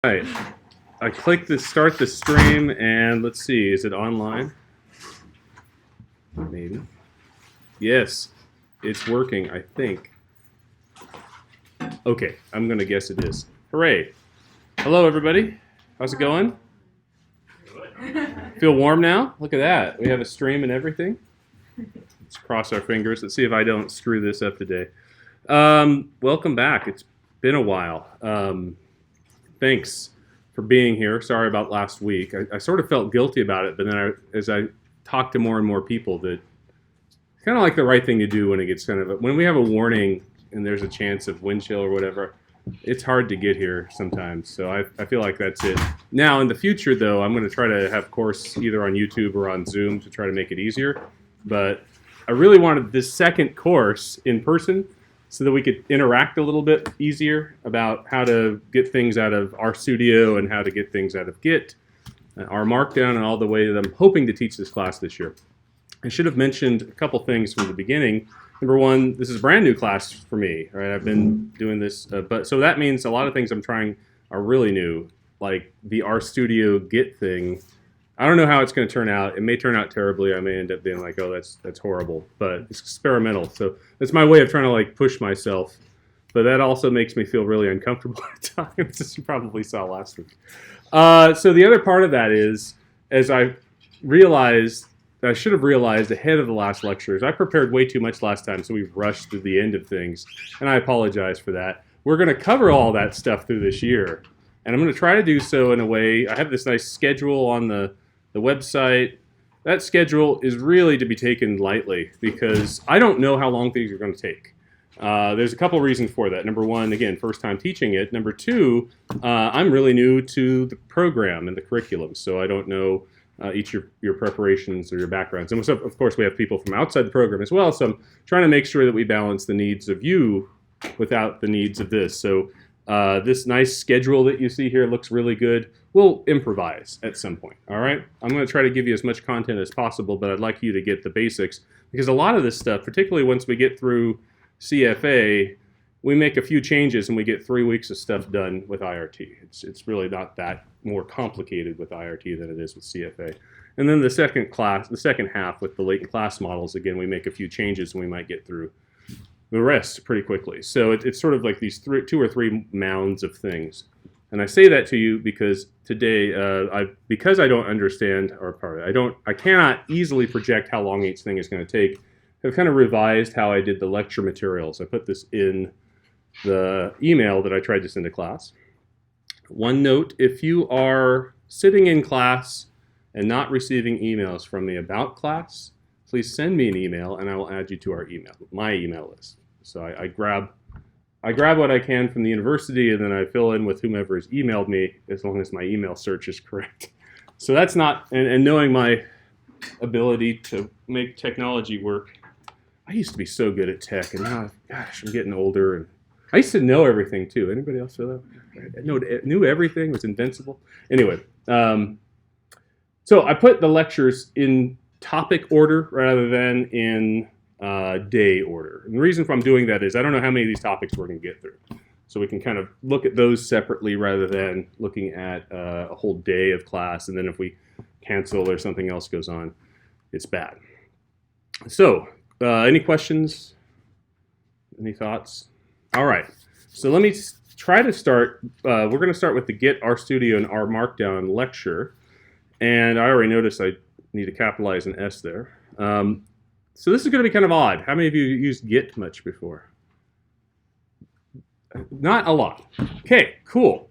Right. I click to start the stream, and let's see, is it online? Maybe. Yes, it's working, I think. Okay, I'm going to guess it is. Hooray. Hello, everybody. How's it going? Feel warm now? Look at that. We have a stream and everything. Let's cross our fingers. Let's see if I don't screw this up today. Welcome back. It's been a while. Thanks for being here. Sorry about last week. I sort of felt guilty about it, but then as I talked to more and more people, that it's kind of like the right thing to do when it gets when we have a warning and there's a chance of wind chill or whatever. It's hard to get here sometimes, so I feel like that's it. Now, in the future, though, I'm going to try to have course either on YouTube or on Zoom to try to make it easier. But I really wanted this second course in person so that we could interact a little bit easier about how to get things out of RStudio and how to get things out of Git, our Markdown, and all the way that I'm hoping to teach this class this year. I should have mentioned a couple things from the beginning. Number one, this is a brand new class for me, right? I've been doing this, so that means a lot of things I'm trying are really new, like the RStudio Git thing. I don't know how it's going to turn out. It may turn out terribly. I may end up being like, oh, that's horrible, but it's experimental. So that's my way of trying to like push myself. But that also makes me feel really uncomfortable at times, as you probably saw last week. So the other part of that is, as I realized, I should have realized ahead of the last lectures, I prepared way too much last time, so we rushed through the end of things, and I apologize for that. We're going to cover all that stuff through this year, and I'm going to try to do so in a way. I have this nice schedule on the website. That schedule is really to be taken lightly because I don't know how long things are going to take. There's a couple reasons for that. Number one, again, first time teaching it. Number two, I'm really new to the program and the curriculum, so I don't know each of your preparations or your backgrounds. And so, of course, we have people from outside the program as well, so I'm trying to make sure that we balance the needs of you without the needs of this. So this nice schedule that you see here looks really good. We'll improvise at some point, all right? I'm going to try to give you as much content as possible, but I'd like you to get the basics, because a lot of this stuff, particularly once we get through CFA, we make a few changes and we get 3 weeks of stuff done with IRT. It's really not that more complicated with IRT than it is with CFA. And then the second half with the latent class models, again, we make a few changes and we might get through the rest pretty quickly. So it's sort of like these two or three mounds of things. And I say that to you because today, because I don't understand, I cannot easily project how long each thing is going to take. I've kind of revised how I did the lecture materials. I put this in the email that I tried to send to class. One note, if you are sitting in class and not receiving emails from the About class, please send me an email and I will add you to my email list. So I grab what I can from the university and then I fill in with whomever has emailed me as long as my email search is correct. So that's not, and knowing my ability to make technology work, I used to be so good at tech and now, gosh, I'm getting older and I used to know everything too. Anybody else feel that? I knew everything, was invincible. Anyway, so I put the lectures in topic order rather than in day order. And the reason for I'm doing that is I don't know how many of these topics we're going to get through. So we can kind of look at those separately rather than looking at a whole day of class. And then if we cancel or something else goes on, it's bad. So any questions? Any thoughts? All right, so let me try to start. We're going to start with the Git, RStudio, and our Markdown lecture. And I already noticed I need to capitalize an S there. So this is going to be kind of odd. How many of you used Git much before? Not a lot. Okay, cool.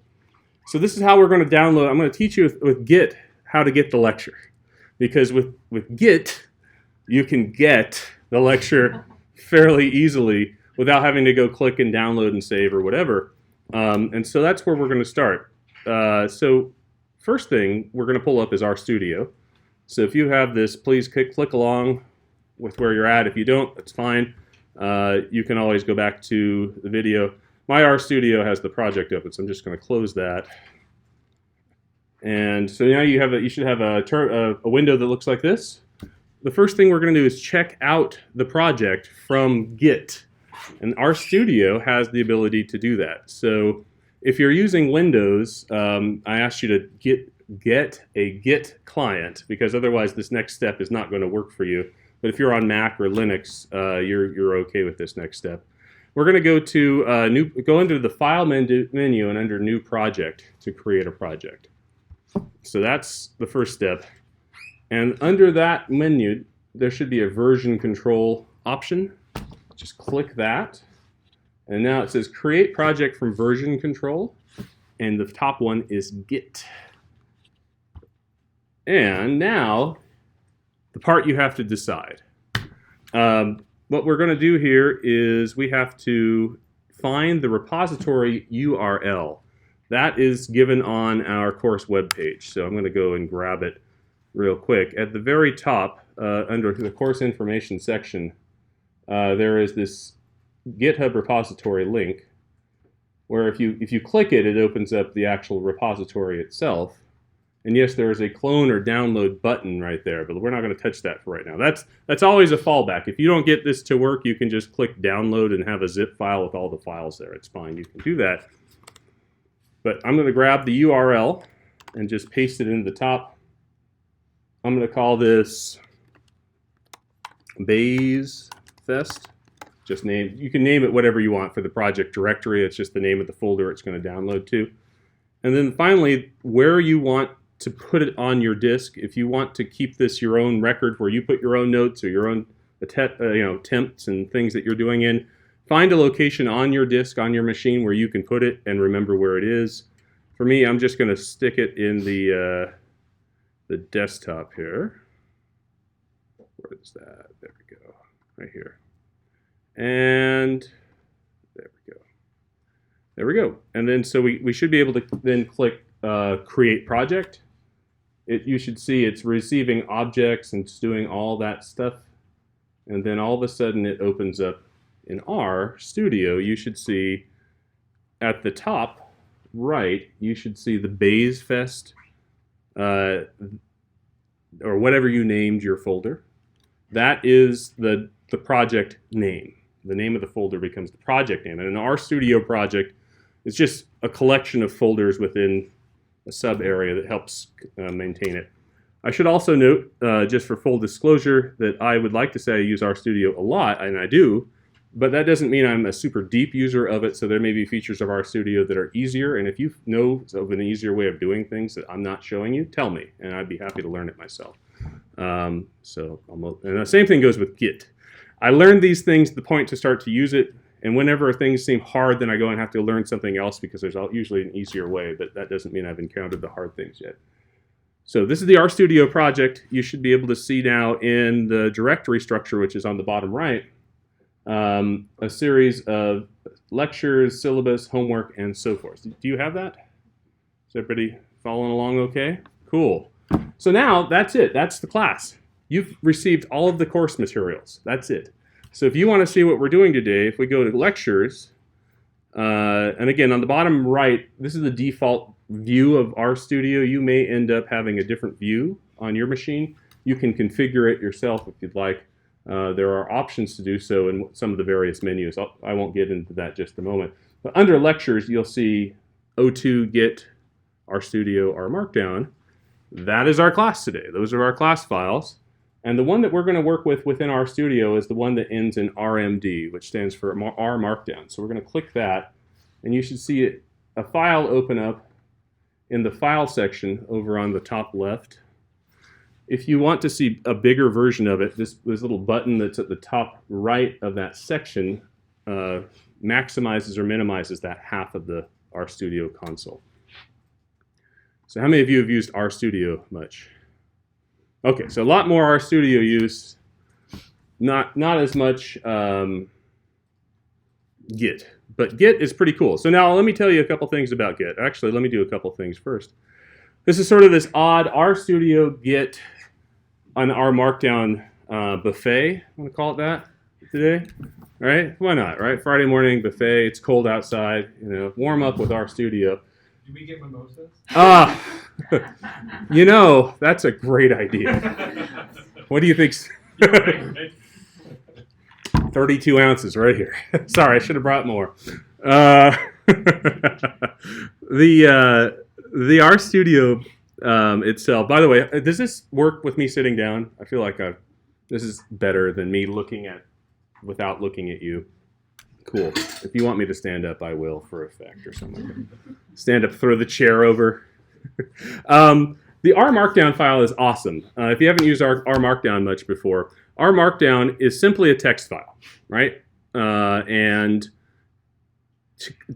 So this is how we're going to download. I'm going to teach you with Git how to get the lecture. Because with Git, you can get the lecture fairly easily without having to go click and download and save or whatever. And so that's where we're going to start. So first thing we're going to pull up is RStudio. So if you have this, please click along with where you're at. If you don't, that's fine. You can always go back to the video. My RStudio has the project open, so I'm just going to close that. And so now you should have a window that looks like this. The first thing we're going to do is check out the project from Git. And RStudio has the ability to do that. So If you're using Windows, I asked you to get a Git client, because otherwise this next step is not going to work for you. But if you're on Mac or Linux, you're okay with this next step. We're going to go to go into the File menu and under New Project to create a project. So that's the first step. And under that menu, there should be a version control option. Just click that. And now it says Create Project from Version Control. And the top one is Git. And now, the part you have to decide. What we're going to do here is we have to find the repository URL. That is given on our course webpage. So I'm going to go and grab it real quick. At the very top, under the course information section, there is this GitHub repository link where if you click it, it opens up the actual repository itself. And yes, there is a clone or download button right there, but we're not going to touch that for right now. That's always a fallback. If you don't get this to work, you can just click download and have a zip file with all the files there. It's fine. You can do that. But I'm going to grab the URL and just paste it into the top. I'm going to call this Bayes Fest. Just name. You can name it whatever you want for the project directory. It's just the name of the folder it's going to download to. And then finally, where you want to put it on your disk. If you want to keep this your own record where you put your own notes or your own attempts and things that you're doing in, find a location on your disk, on your machine where you can put it and remember where it is. For me, I'm just going to stick it in the desktop here. Where is that? There we go. Right here. And there we go. There we go. And then so we should be able to then click Create Project. You should see it's receiving objects and it's doing all that stuff. And then all of a sudden it opens up in our studio. You should see at the top right, you should see the Bayes Fest or whatever you named your folder. That is the project name. The name of the folder becomes the project name. And an RStudio project is just a collection of folders within a sub area that helps maintain it. I should also note, just for full disclosure, that I would like to say I use RStudio a lot, and I do, but that doesn't mean I'm a super deep user of it, so there may be features of RStudio that are easier, and if you know of an easier way of doing things that I'm not showing you, tell me, and I'd be happy to learn it myself. And the same thing goes with Git. I learned these things to the point to start to use it, and whenever things seem hard, then I go and have to learn something else because there's usually an easier way, but that doesn't mean I've encountered the hard things yet. So this is the RStudio project. You should be able to see now in the directory structure, which is on the bottom right, a series of lectures, syllabus, homework, and so forth. Do you have that? Is everybody following along okay? Cool. So now that's it. That's the class. You've received all of the course materials. That's it. So if you want to see what we're doing today, if we go to lectures, and again, on the bottom right, this is the default view of RStudio. You may end up having a different view on your machine. You can configure it yourself if you'd like. There are options to do so in some of the various menus. I won't get into that just a moment. But under lectures, you'll see O2, Git, RStudio, Our Markdown. That is our class today. Those are our class files. And the one that we're going to work with within RStudio is the one that ends in RMD, which stands for Our Markdown. So we're going to click that, and you should see a file open up in the File section over on the top left. If you want to see a bigger version of it, this little button that's at the top right of that section maximizes or minimizes that half of the RStudio console. So how many of you have used RStudio much? Okay, so a lot more RStudio use, not as much Git, but Git is pretty cool. So now let me tell you a couple things about Git. Actually, let me do a couple things first. This is sort of this odd RStudio Git on Our Markdown buffet. I'm going to call it that today. All right, why not? Right, Friday morning buffet. It's cold outside. You know, warm up with RStudio. Do we get mimosas? You know, that's a great idea. What do you think? 32 ounces right here. Sorry, I should have brought more. The RStudio itself. By the way, does this work with me sitting down? I feel like this is better than me without looking at you. Cool. If you want me to stand up, I will for effect or something like that. Stand up, throw the chair over. The R Markdown file is awesome. If you haven't used R Markdown much before, R Markdown is simply a text file, right? And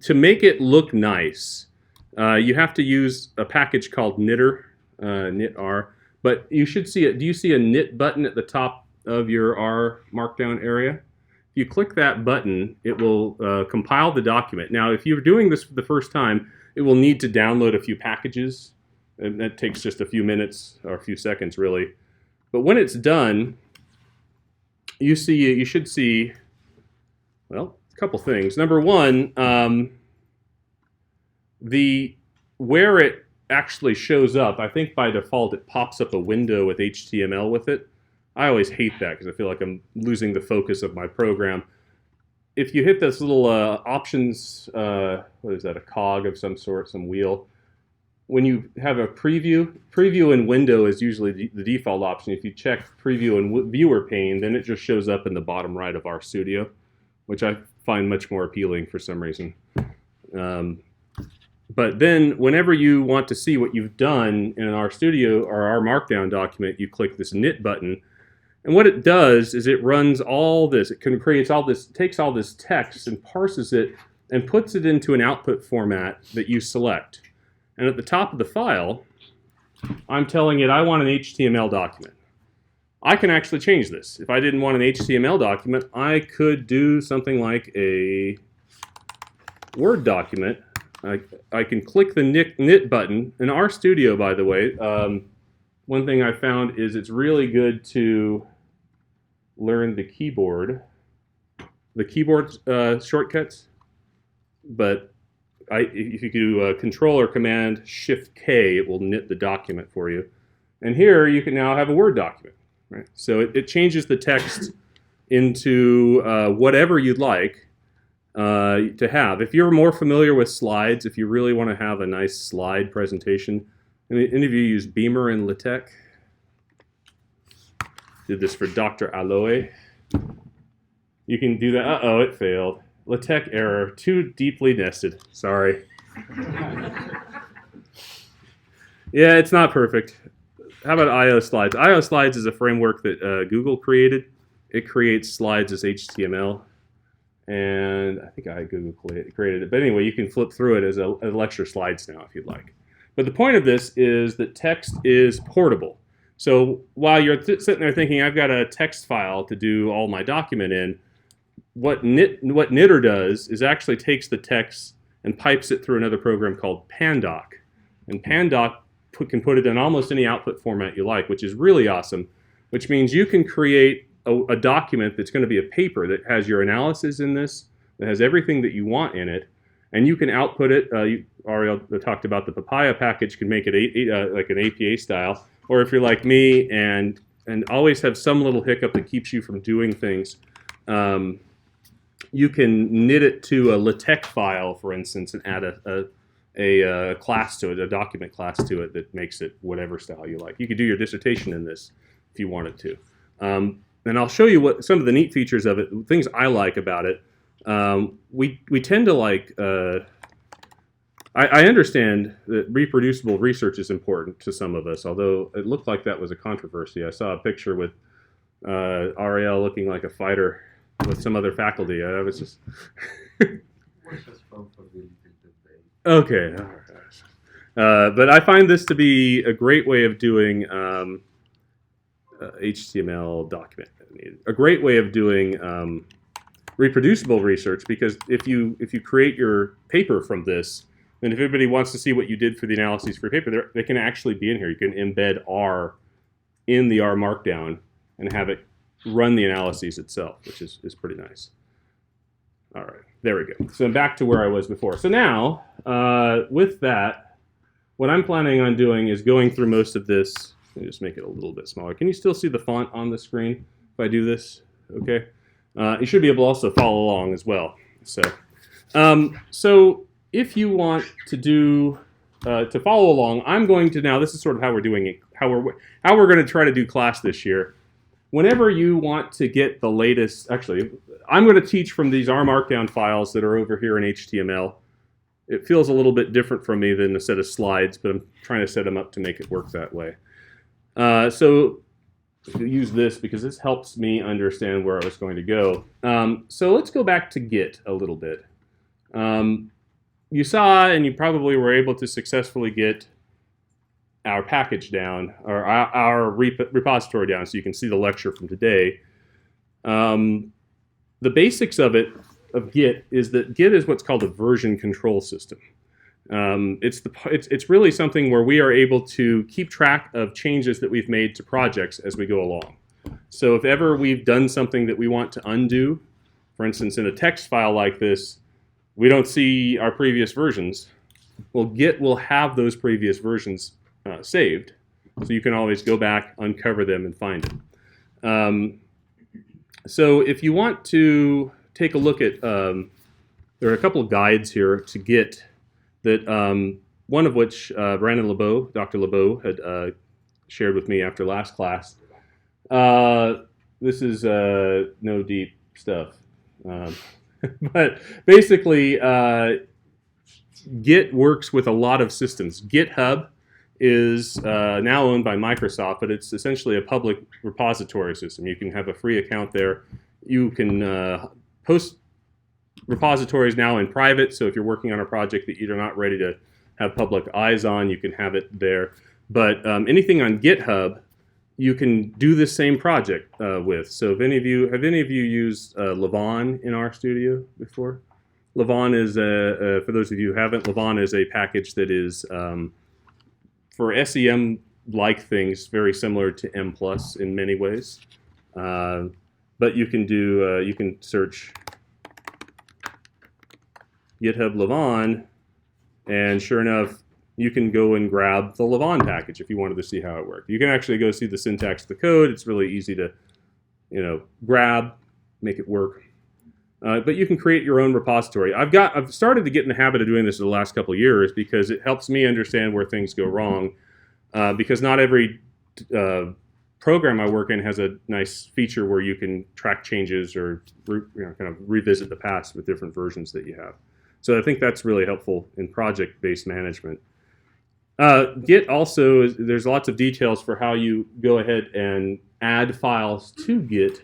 to make it look nice, you have to use a package called knitter, knit-r. But you should see it. Do you see a knit button at the top of your R Markdown area? If you click that button, it will compile the document. Now, if you're doing this for the first time, it will need to download a few packages. And that takes just a few minutes or a few seconds, really. But when it's done, you should see, well, a couple things. Number one, where it actually shows up, I think by default it pops up a window with HTML with it. I always hate that because I feel like I'm losing the focus of my program. If you hit this little options, what is that, a cog of some sort, some wheel, when you have a preview in window is usually the default option. If you check preview in viewer pane, then it just shows up in the bottom right of RStudio, which I find much more appealing for some reason. But then whenever you want to see what you've done in an RStudio or R Markdown document, you click this knit button. And what it does is it runs all this. It takes all this text and parses it and puts it into an output format that you select. And at the top of the file, I'm telling it I want an HTML document. I can actually change this. If I didn't want an HTML document, I could do something like a Word document. I can click the knit button. In RStudio, by the way, one thing I found is it's really good to learn the keyboard shortcuts. But if you do Control or Command Shift K, it will knit the document for you. And here you can now have a Word document. Right? So it changes the text into whatever you'd like to have. If you're more familiar with slides, if you really want to have a nice slide presentation, any of you use Beamer and LaTeX? Did this for Dr. Aloe. You can do that. Uh-oh, it failed. LaTeX error, too deeply nested. Sorry. Yeah, it's not perfect. How about IO Slides? IO Slides is a framework that Google created. It creates slides as HTML. And I think Google created it. But anyway, you can flip through it as a lecture slides now if you'd like. But the point of this is that text is portable. So while you're sitting there thinking, I've got a text file to do all my document in, what Knitter does is actually takes the text and pipes it through another program called Pandoc. And Pandoc can put it in almost any output format you like, which is really awesome, which means you can create a document that's going to be a paper that has your analysis in this, that has everything that you want in it, and you can output it. Ariel talked about the Papaya package, can make it like an APA style, or if you're like me and always have some little hiccup that keeps you from doing things, you can knit it to a LaTeX file, for instance, and add a class to it, a document class to it that makes it whatever style you like. You could do your dissertation in this if you wanted to. And I'll show you what some of the neat features of it, things I like about it. We tend to like, I understand that reproducible research is important to some of us, although it looked like that was a controversy. I saw a picture with Ariel looking like a fighter with some other faculty. I was just... Okay. But I find this to be a great way of doing HTML document. A great way of doing reproducible research, because if you create your paper from this, then if everybody wants to see what you did for the analyses for your paper, they can actually be in here. You can embed R in the R Markdown and have it run the analyses itself, which is pretty nice. All right, there we go. So I'm back to where I was before. So now, with that, what I'm planning on doing is going through most of this. Let me just make it a little bit smaller. Can you still see the font on the screen if I do this? Okay. You should be able to also follow along as well. So if you want to do to follow along, I'm going to now. This is sort of how we're doing it. How we're going to try to do class this year. Whenever you want to get the latest, actually, I'm going to teach from these R Markdown files that are over here in HTML. It feels a little bit different from me than a set of slides, but I'm trying to set them up to make it work that way. So use this because this helps me understand where I was going to go. So let's go back to Git a little bit. You saw, and you probably were able to successfully get our package down, or our repository down, so you can see the lecture from today. The basics of Git is that Git is what's called a version control system. It's really something where we are able to keep track of changes that we've made to projects as we go along. So if ever we've done something that we want to undo, for instance, in a text file like this, we don't see our previous versions. Well, Git will have those previous versions saved, so you can always go back, uncover them, and find them. So if you want to take a look at, there are a couple of guides here to Git that, one of which Brandon LeBeau, Dr. LeBeau, had shared with me after last class. This is no deep stuff. But basically, Git works with a lot of systems. GitHub is now owned by Microsoft, but it's essentially a public repository system. You can have a free account there. You can post repositories now in private, so if you're working on a project that you're not ready to have public eyes on, you can have it there. But anything on GitHub, you can do the same project with. So have any of you used Lavon in RStudio before? Lavon is, for those of you who haven't, Lavon is a package that is, for SEM-like things, very similar to M+ in many ways. But you can do, you can search GitHub Lavon, and sure enough, you can go and grab the Lavon package if you wanted to see how it worked. You can actually go see the syntax of the code. It's really easy to, grab, make it work. But you can create your own repository. I've started to get in the habit of doing this in the last couple of years because it helps me understand where things go wrong. Because not every program I work in has a nice feature where you can track changes or kind of revisit the past with different versions that you have. So I think that's really helpful in project-based management. Git also, there's lots of details for how you go ahead and add files to Git.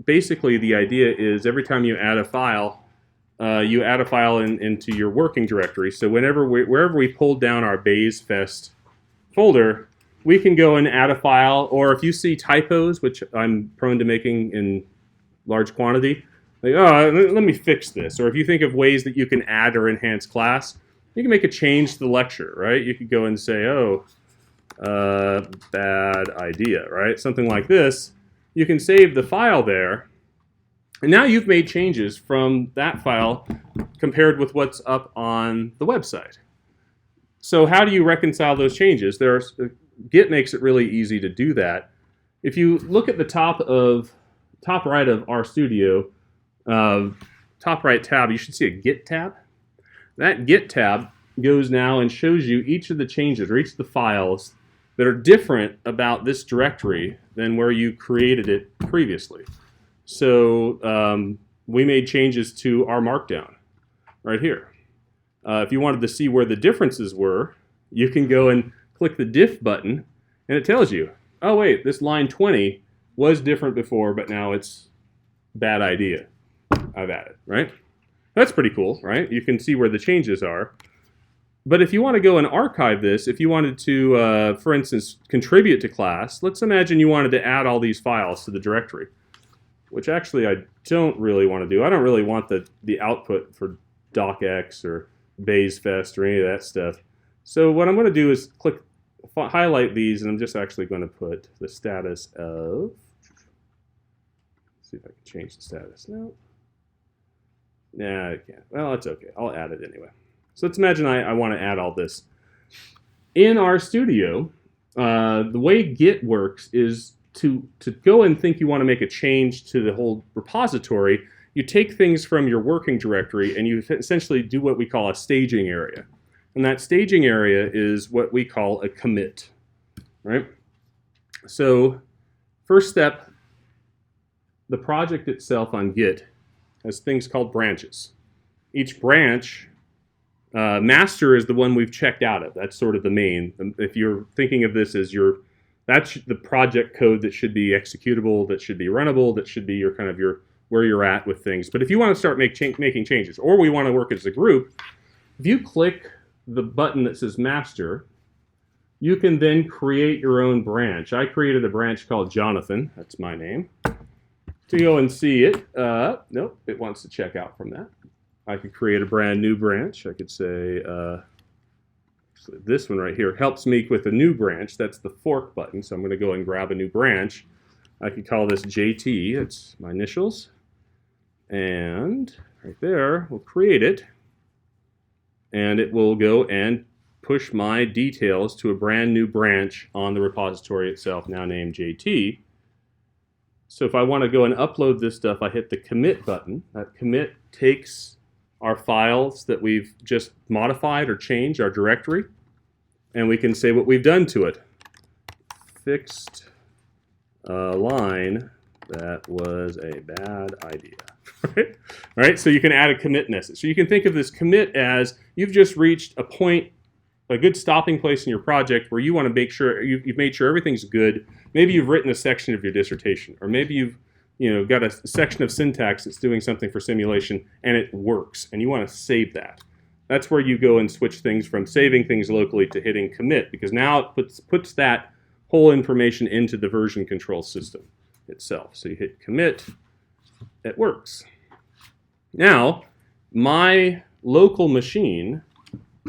Basically, the idea is every time you add a file into your working directory. So wherever we pulled down our BayesFest folder, we can go and add a file. Or if you see typos, which I'm prone to making in large quantity, like, oh, let me fix this. Or if you think of ways that you can add or enhance class, you can make a change to the lecture, right? You could go and say, oh, bad idea, right? Something like this. You can save the file there. And now you've made changes from that file compared with what's up on the website. So how do you reconcile those changes? Git makes it really easy to do that. If you look at the top right of RStudio, top right tab, you should see a Git tab. That Git tab goes now and shows you each of the changes or each of the files that are different about this directory than where you created it previously. So we made changes to our Markdown right here. If you wanted to see where the differences were, you can go and click the diff button, and it tells you, oh wait, this line 20 was different before, but now it's bad idea. I've added, right? That's pretty cool, right? You can see where the changes are. But if you want to go and archive this, if you wanted to, for instance, contribute to class, let's imagine you wanted to add all these files to the directory, which actually I don't really want to do. I don't really want the output for docx or BayesFest or any of that stuff. So what I'm going to do is highlight these, and I'm just actually going to put the status of, let's see if I can change the status. No. Nah, I can't. Well, that's okay. I'll add it anyway. So let's imagine I want to add all this. In RStudio, the way Git works is to go and think you want to make a change to the whole repository, you take things from your working directory and you essentially do what we call a staging area. And that staging area is what we call a commit, right? So first step, the project itself on Git has things called branches. Each branch, master is the one we've checked out of. That's sort of the main. If you're thinking of this as that's the project code that should be executable, that should be runnable, that should be your kind of where you're at with things. But if you want to start making changes, or we want to work as a group, if you click the button that says master, you can then create your own branch. I created a branch called Jonathan. That's my name. To go and see it, nope, it wants to check out from that. I could create a brand new branch. I could say, this one right here helps me with a new branch. That's the fork button. So I'm going to go and grab a new branch. I could call this JT. It's my initials. And right there, we'll create it. And it will go and push my details to a brand new branch on the repository itself, now named JT. So if I want to go and upload this stuff, I hit the commit button. That commit takes our files that we've just modified or changed, our directory, and we can say what we've done to it. Fixed a line that was a bad idea. Right? All right, so you can add a commit message. So you can think of this commit as you've just reached a point, a good stopping place in your project where you want to make sure you've made sure everything's good. Maybe you've written a section of your dissertation, or maybe you've got a section of syntax that's doing something for simulation and it works, and you want to save that. That's where you go and switch things from saving things locally to hitting commit, because now it puts that whole information into the version control system itself. So you hit commit, it works. Now, my local machine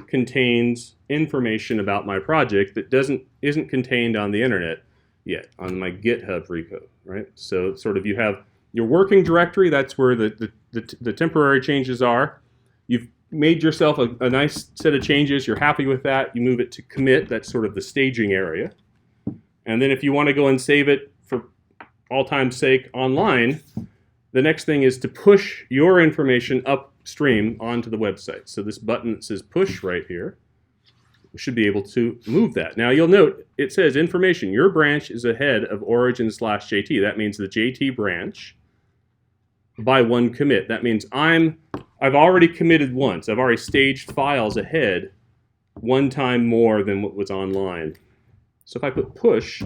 contains information about my project that isn't contained on the internet yet, on my GitHub repo, right? So sort of you have your working directory, that's where the temporary changes are. You've made yourself a nice set of changes, you're happy with that, you move it to commit, that's sort of the staging area. And then if you want to go and save it for all time's sake online, the next thing is to push your information upstream onto the website. So this button that says push right here, we should be able to move that. Now you'll note it says information. Your branch is ahead of origin/JT. That means the JT branch by one commit. That means I've already committed once. I've already staged files ahead one time more than what was online. So if I put push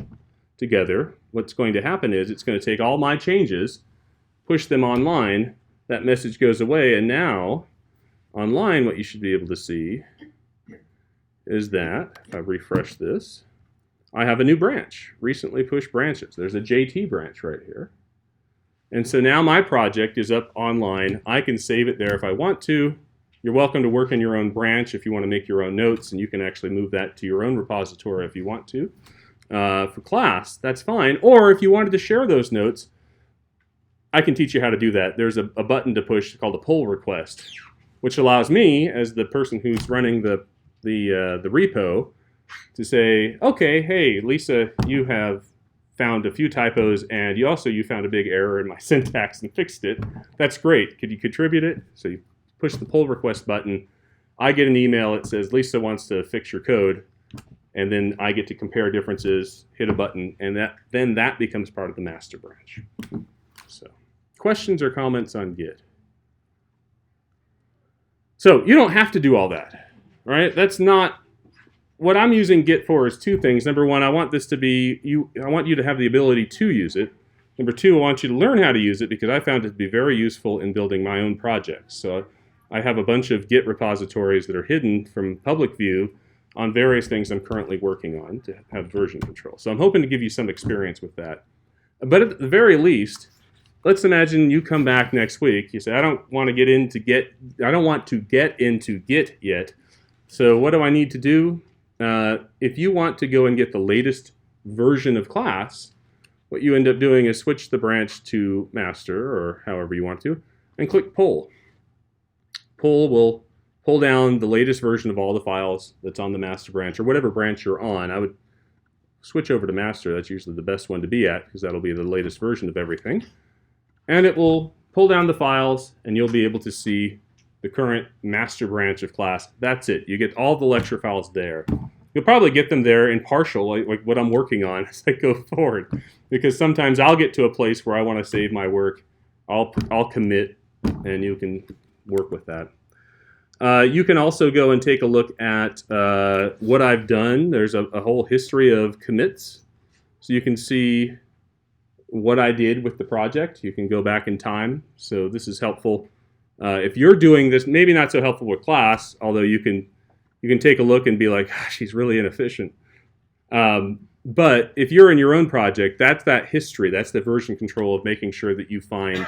together, what's going to happen is it's going to take all my changes, push them online, that message goes away, and now online what you should be able to see is that, if I refresh this, I have a new branch, recently pushed branches. There's a JT branch right here. And so now my project is up online. I can save it there if I want to. You're welcome to work in your own branch if you want to make your own notes, and you can actually move that to your own repository if you want to. For class, that's fine. Or if you wanted to share those notes, I can teach you how to do that. There's a button to push called a pull request, which allows me, as the person who's running the repo, to say, okay, hey, Lisa, you have found a few typos, and you found a big error in my syntax and fixed it. That's great. Could you contribute it? So you push the pull request button. I get an email that says Lisa wants to fix your code, and then I get to compare differences, hit a button, and then that becomes part of the master branch. So, questions or comments on Git? So you don't have to do all that, right? That's not what I'm using Git for. Is two things. Number one, I want this to be I want you to have the ability to use it. Number two, I want you to learn how to use it because I found it to be very useful in building my own projects. So I have a bunch of Git repositories that are hidden from public view on various things I'm currently working on to have version control. So I'm hoping to give you some experience with that. But at the very least, let's imagine you come back next week. You say, I don't want to get into Git yet. So what do I need to do? If you want to go and get the latest version of class, what you end up doing is switch the branch to master, or however you want to, and click pull. Pull will pull down the latest version of all the files that's on the master branch, or whatever branch you're on. I would switch over to master. That's usually the best one to be at, because that'll be the latest version of everything. And it will pull down the files, and you'll be able to see the current master branch of class. That's it. You get all the lecture files there. You'll probably get them there in partial, like what I'm working on as I go forward, because sometimes I'll get to a place where I want to save my work. I'll commit, and you can work with that. You can also go and take a look at what I've done. There's a whole history of commits, so you can see what I did with the project. You can go back in time, so this is helpful. If you're doing this, maybe not so helpful with class, although you can take a look and be like, gosh, he's really inefficient. But if you're in your own project, that's that history. That's the version control of making sure that you find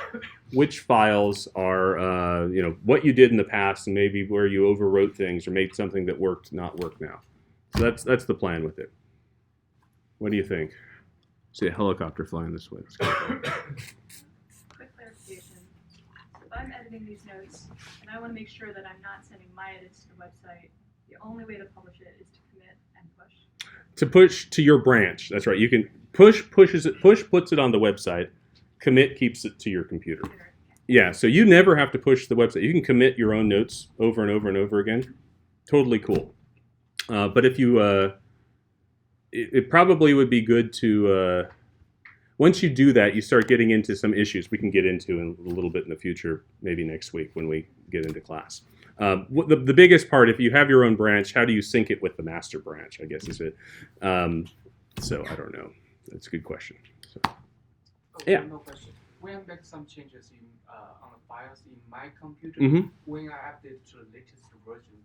which files are, what you did in the past and maybe where you overwrote things or made something that worked not work now. So that's the plan with it. What do you think? See a helicopter flying this way. Quick clarification. So if I'm editing these notes and I want to make sure that I'm not sending my edits to the website, the only way to publish it is to commit and push. To push to your branch. That's right. You can push puts it on the website. Commit keeps it to your computer. Yeah, so you never have to push the website. You can commit your own notes over and over and over again. Totally cool. But if you, it probably would be good to, once you do that, you start getting into some issues we can get into in a little bit in the future, maybe next week when we get into class. The biggest part, if you have your own branch, how do you sync it with the master branch, I guess is it. So I don't know. That's a good question. So, yeah. No question. When I make some changes on the files in my computer, when I update to the latest version,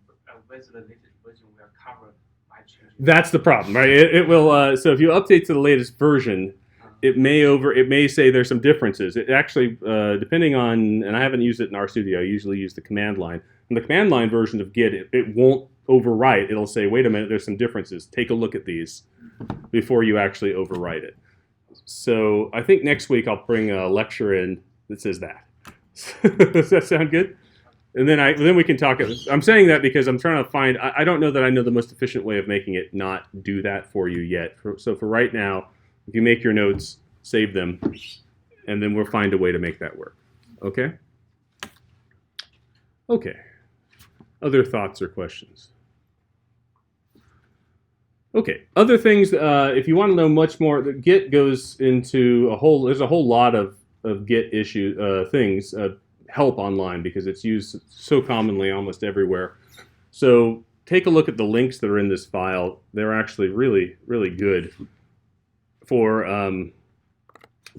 with the latest version will cover my changes. That's the problem, right? It will. So if you update to the latest version, it may say there's some differences. It actually, depending on, and I haven't used it in RStudio. I usually use the command line. In the command line version of Git, it won't overwrite. It'll say, wait a minute, there's some differences. Take a look at these before you actually overwrite it. So I think next week I'll bring a lecture in that says that. Does that sound good? And then we can talk. I'm saying that because I'm trying to find. I don't know that I know the most efficient way of making it not do that for you yet. So for right now, if you make your notes, save them, and then we'll find a way to make that work. Okay? Okay. Other thoughts or questions? Okay. Other things, if you want to know much more, Git goes into there's a whole lot of Git things, help online because it's used so commonly almost everywhere. So take a look at the links that are in this file. They're actually really, really good for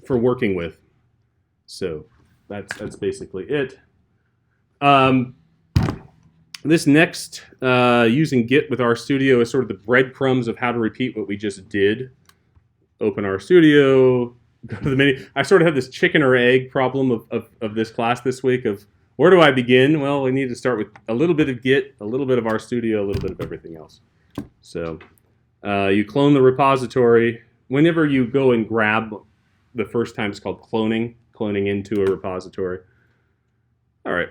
working with. So that's basically it. This next, using Git with RStudio is sort of the breadcrumbs of how to repeat what we just did. Open RStudio, go to the menu. I sort of had this chicken or egg problem of this class this week of where do I begin? Well, we need to start with a little bit of Git, a little bit of RStudio, a little bit of everything else. So you clone the repository. Whenever you go and grab, the first time it's called cloning into a repository. All right.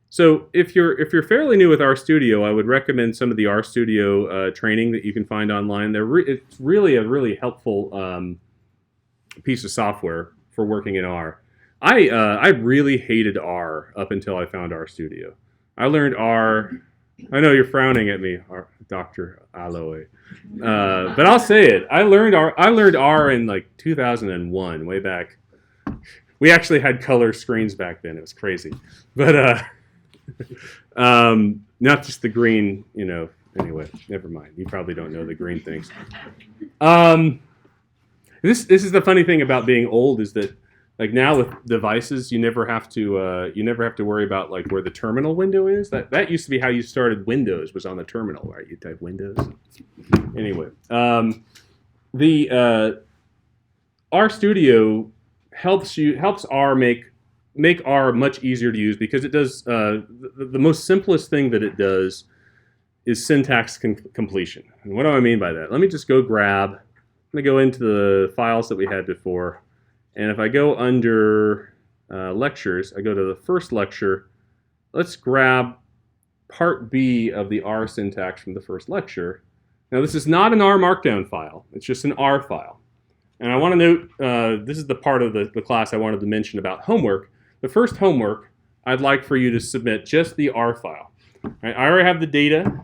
So if you're fairly new with RStudio, I would recommend some of the RStudio training that you can find online. It's really a really helpful piece of software for working in R. I really hated R up until I found RStudio. I learned R. I know you're frowning at me, Dr. Aloe, but I'll say it. I learned R in like 2001, way back. We actually had color screens back then. It was crazy, but. Not just the green, anyway, never mind. You probably don't know the green things. This is the funny thing about being old is that like now with devices, you never have to worry about like where the terminal window is. That used to be how you started Windows, was on the terminal, right? You type Windows. Anyway, the RStudio helps R make R much easier to use because it does the most simplest thing that it does is syntax completion. And what do I mean by that? Let me just go grab. I'm going to go into the files that we had before, and if I go under lectures, I go to the first lecture. Let's grab part B of the R syntax from the first lecture. Now this is not an R Markdown file. It's just an R file. And I want to note, this is the part of the class I wanted to mention about homework. The first homework, I'd like for you to submit just the R file. Right? I already have the data,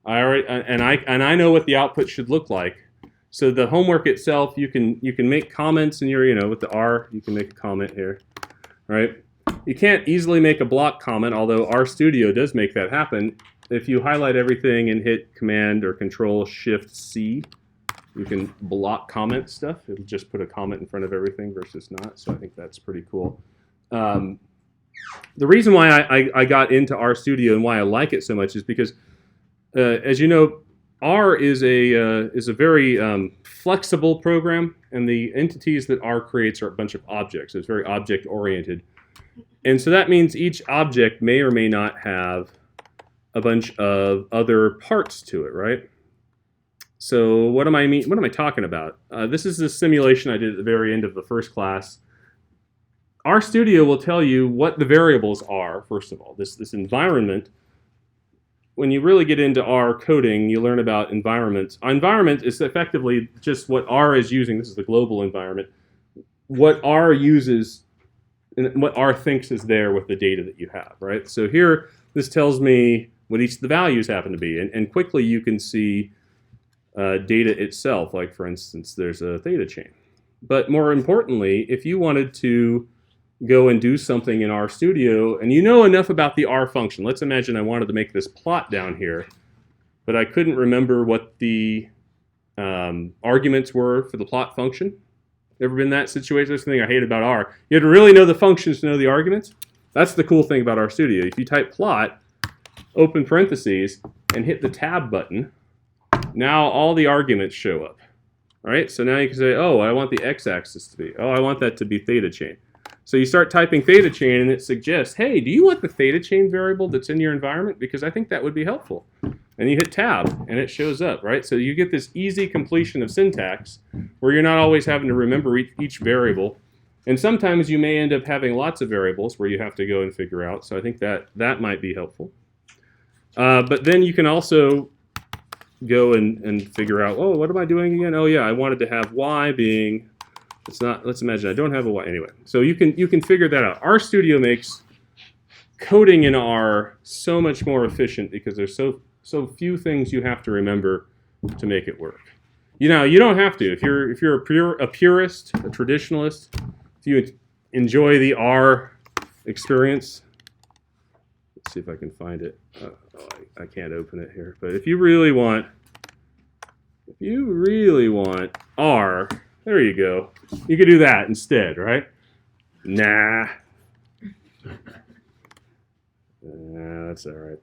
and I know what the output should look like. So the homework itself, you can make comments in your, with the R, you can make a comment here, right? You can't easily make a block comment, although RStudio does make that happen. If you highlight everything and hit Command or Control Shift C, you can block comment stuff. It'll just put a comment in front of everything versus not. So I think that's pretty cool. The reason why I got into RStudio and why I like it so much is because, as you know, R is a very flexible program, and the entities that R creates are a bunch of objects. It's very object-oriented. And so that means each object may or may not have a bunch of other parts to it, right? So what am I talking about? This is the simulation I did at the very end of the first class. RStudio will tell you what the variables are, first of all. This environment. When you really get into R coding, you learn about environments. Environment is effectively just what R is using. This is the global environment. What R uses and what R thinks is there with the data that you have, right? So here, this tells me what each of the values happen to be. And quickly you can see data itself. Like, for instance, there's a theta chain. But more importantly, if you wanted to go and do something in RStudio, and you know enough about the R function. Let's imagine I wanted to make this plot down here, but I couldn't remember what the arguments were for the plot function. Ever been in that situation? That's the thing I hate about R. You have to really know the functions to know the arguments. That's the cool thing about RStudio. If you type plot, open parentheses, and hit the tab button, now all the arguments show up. All right, so now you can say, oh, I want the x-axis to be. Oh, I want that to be theta chain. So you start typing theta chain, and it suggests, hey, do you want the theta chain variable that's in your environment? Because I think that would be helpful. And you hit tab, and it shows up, right? So you get this easy completion of syntax where you're not always having to remember each variable. And sometimes you may end up having lots of variables where you have to go and figure out. So I think that might be helpful. But then you can also go and figure out, oh, what am I doing again? Oh, yeah, I wanted to have y being... let's imagine I don't have a y. Anyway, so you can figure that out. RStudio makes coding in R so much more efficient because there's so few things you have to remember to make it work. You don't have to. If you're a purist, a traditionalist, if you enjoy the R experience, let's see if I can find it. I can't open it here. But if you really want R, there you go. You could do that instead, right? Nah. That's all right.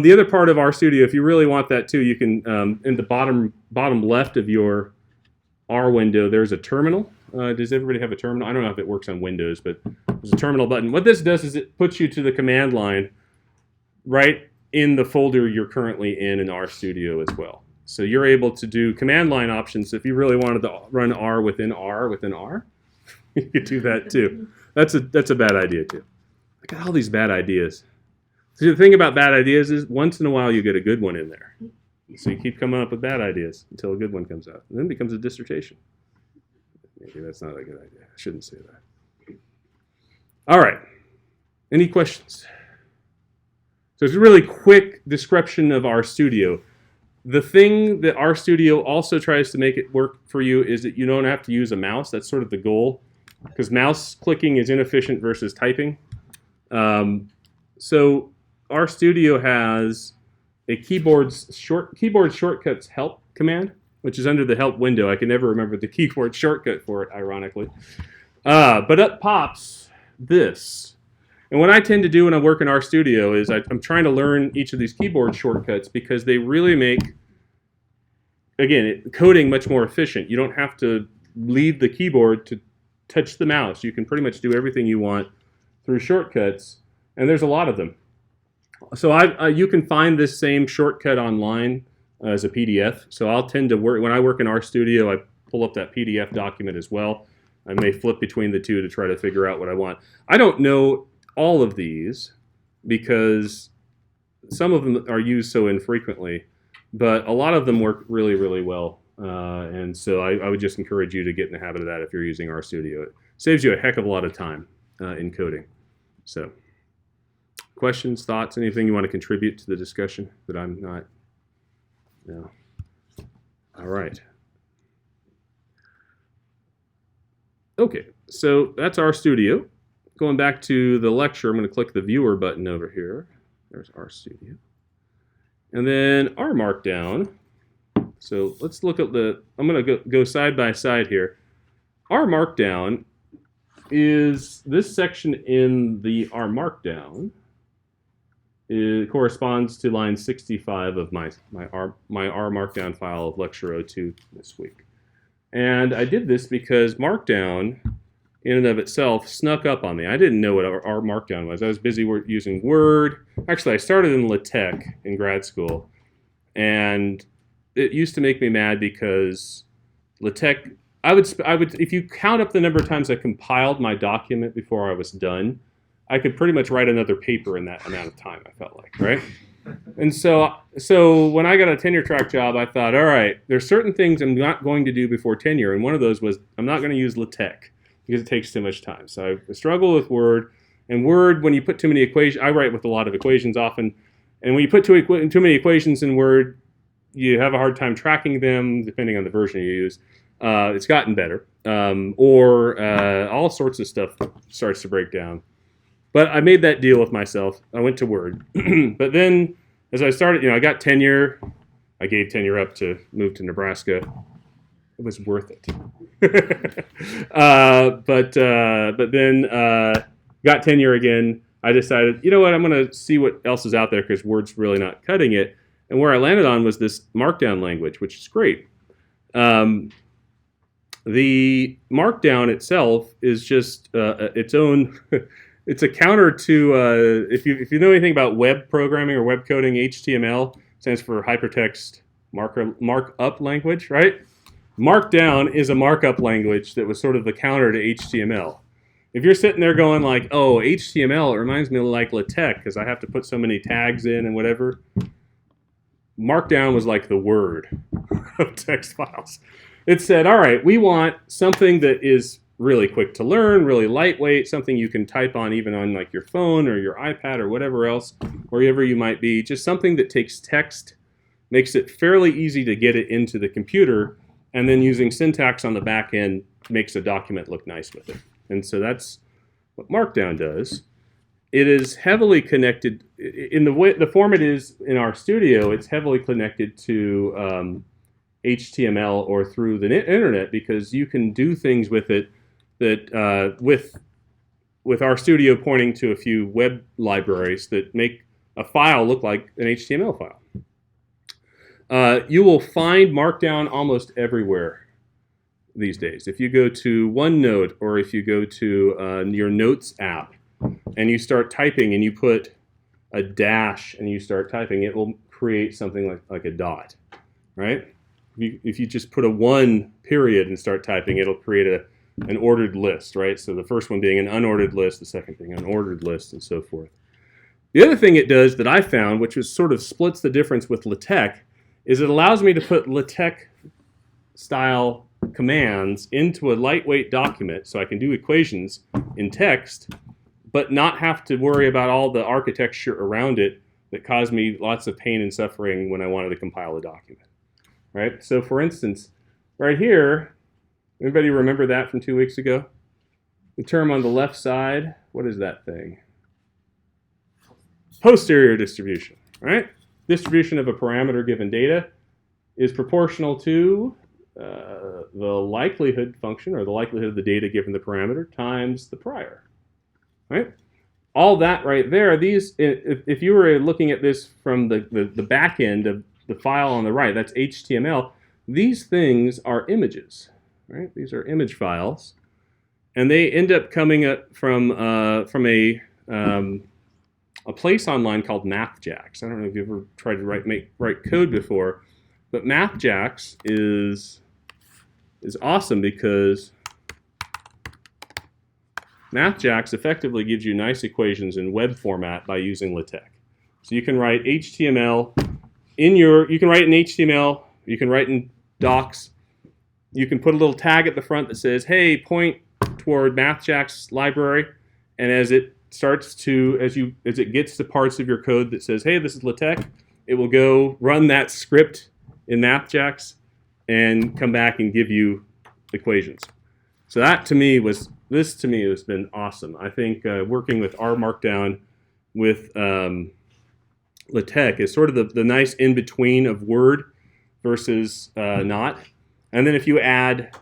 The other part of RStudio, if you really want that too, you can, in the bottom left of your R window, there's a terminal. Does everybody have a terminal? I don't know if it works on Windows, but there's a terminal button. What this does is it puts you to the command line right in the folder you're currently in RStudio as well. So you're able to do command line options. If you really wanted to run R within R, you could do that too. That's a bad idea too. I got all these bad ideas. See, the thing about bad ideas is once in a while you get a good one in there. So you keep coming up with bad ideas until a good one comes out. And then it becomes a dissertation. Maybe that's not a good idea. I shouldn't say that. All right. Any questions? So it's a really quick description of RStudio. The thing that RStudio also tries to make it work for you is that you don't have to use a mouse. That's sort of the goal, because mouse clicking is inefficient versus typing. So RStudio has a keyboard shortcuts help command, which is under the help window. I can never remember the keyboard shortcut for it, ironically. But up pops this. And what I tend to do when I work in RStudio is I'm trying to learn each of these keyboard shortcuts because they really make, again, coding much more efficient. You don't have to leave the keyboard to touch the mouse. You can pretty much do everything you want through shortcuts, and there's a lot of them. So you can find this same shortcut online as a PDF. So I'll tend to work, when I work in RStudio, I pull up that PDF document as well. I may flip between the two to try to figure out what I want. I don't know all of these because some of them are used so infrequently, but a lot of them work really, really well And so I would just encourage you to get in the habit of that if you're using RStudio. It saves you a heck of a lot of time in coding. So questions, thoughts, anything you want to contribute to the discussion that I'm not? No. All right. Okay, so that's RStudio. Going back to the lecture, I'm going to click the viewer button over here. There's RStudio. And then our Markdown. So let's look at I'm going to go side by side here. Our Markdown is this section in the R Markdown. It corresponds to line 65 of my R Markdown file of lecture 02 this week. And I did this because Markdown, in and of itself, snuck up on me. I didn't know what R Markdown was. I was busy using Word. Actually, I started in LaTeX in grad school, and it used to make me mad because LaTeX. I would, if you count up the number of times I compiled my document before I was done, I could pretty much write another paper in that amount of time, I felt like, right? And so when I got a tenure track job, I thought, all right, there's certain things I'm not going to do before tenure, and one of those was I'm not going to use LaTeX because it takes too much time. So I struggle with Word, and Word, when you put too many equations, I write with a lot of equations often, and when you put too many equations in Word, you have a hard time tracking them, depending on the version you use. It's gotten better, or all sorts of stuff starts to break down. But I made that deal with myself. I went to Word. But then as I started, I got tenure. I gave tenure up to move to Nebraska. It was worth it. But then got tenure again. I decided, you know what, I'm going to see what else is out there because Word's really not cutting it. And where I landed on was this Markdown language, which is great. The Markdown itself is just its own... It's a counter to, if you know anything about web programming or web coding, HTML stands for Hypertext Markup Language, right? Markdown is a markup language that was sort of the counter to HTML. If you're sitting there going like, oh, HTML, it reminds me of like LaTeX because I have to put so many tags in and whatever. Markdown was like the Word of text files. It said, all right, we want something that is really quick to learn, really lightweight, something you can type on even on like your phone or your iPad or whatever else, wherever you might be. Just something that takes text, makes it fairly easy to get it into the computer, and then using syntax on the back end makes a document look nice with it. And so that's what Markdown does. It is heavily connected, in the form it is in RStudio, it's heavily connected to HTML or through the internet because you can do things with it that with RStudio pointing to a few web libraries that make a file look like an HTML file. You will find Markdown almost everywhere these days. If you go to OneNote or if you go to your Notes app and you start typing and you put a dash and you start typing, it will create something like a dot, right? If you just put a 1 period and start typing, it'll create an ordered list, right? So the first one being an unordered list, the second being an ordered list, and so forth. The other thing it does that I found, which is sort of splits the difference with LaTeX, is it allows me to put LaTeX-style commands into a lightweight document so I can do equations in text, but not have to worry about all the architecture around it that caused me lots of pain and suffering when I wanted to compile a document, right? So for instance, right here, anybody remember that from 2 weeks ago? The term on the left side, what is that thing? Posterior distribution, right? Distribution of a parameter given data is proportional to the likelihood function, or the likelihood of the data given the parameter, times the prior, right? All that right there, these, if you were looking at this from the back end of the file on the right, that's HTML, these things are images. Right? These are image files, and they end up coming up from a place online called MathJax. I don't know if you've ever tried to write code before, but MathJax is awesome because MathJax effectively gives you nice equations in web format by using LaTeX. So you can write HTML you can write in HTML, you can write in docs, you can put a little tag at the front that says, hey, point toward MathJack's library, and as it starts to, as it gets to parts of your code that says, hey, this is LaTeX, it will go run that script in MathJack's and come back and give you equations. So that to me has been awesome. I think working with R Markdown with LaTeX is sort of the nice in-between of Word versus not. And then if you add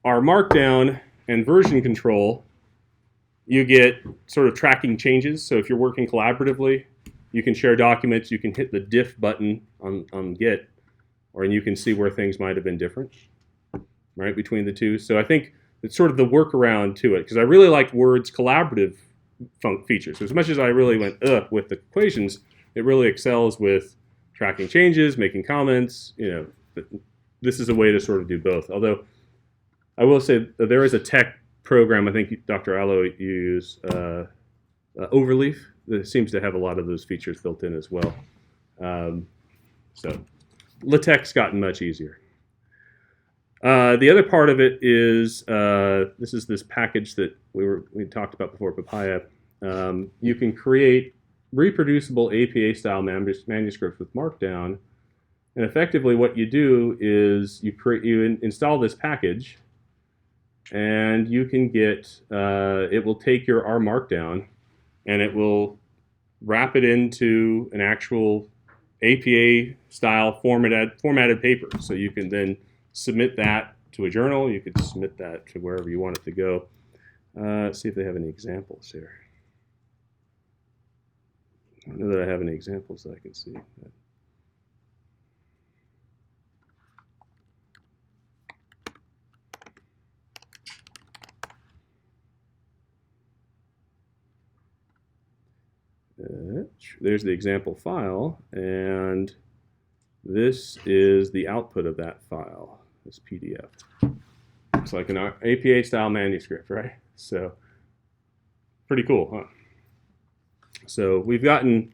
R Markdown and version control, you get sort of tracking changes. So if you're working collaboratively, you can share documents, you can hit the diff button on Git, and you can see where things might have been different, right, between the two. So I think it's sort of the workaround to it, because I really like Word's collaborative features. So as much as I really went with the equations, it really excels with tracking changes, making comments. This is a way to sort of do both. Although I will say that there is a tech program, I think Dr. Allo you use, Overleaf, that seems to have a lot of those features built in as well. So LaTeX gotten much easier. The other part of it is this package that we talked about before, Papaya. You can create reproducible APA-style manuscripts with Markdown, and effectively what you do is you install this package, and you can get it will take your R Markdown, and it will wrap it into an actual APA-style formatted paper. So you can then submit that to a journal. You could submit that to wherever you want it to go. Let's see if they have any examples here. I don't know that I have any examples that I can see. There's the example file, and this is the output of that file, this PDF. It's like an APA-style manuscript, right? So, pretty cool, huh? So we've gotten,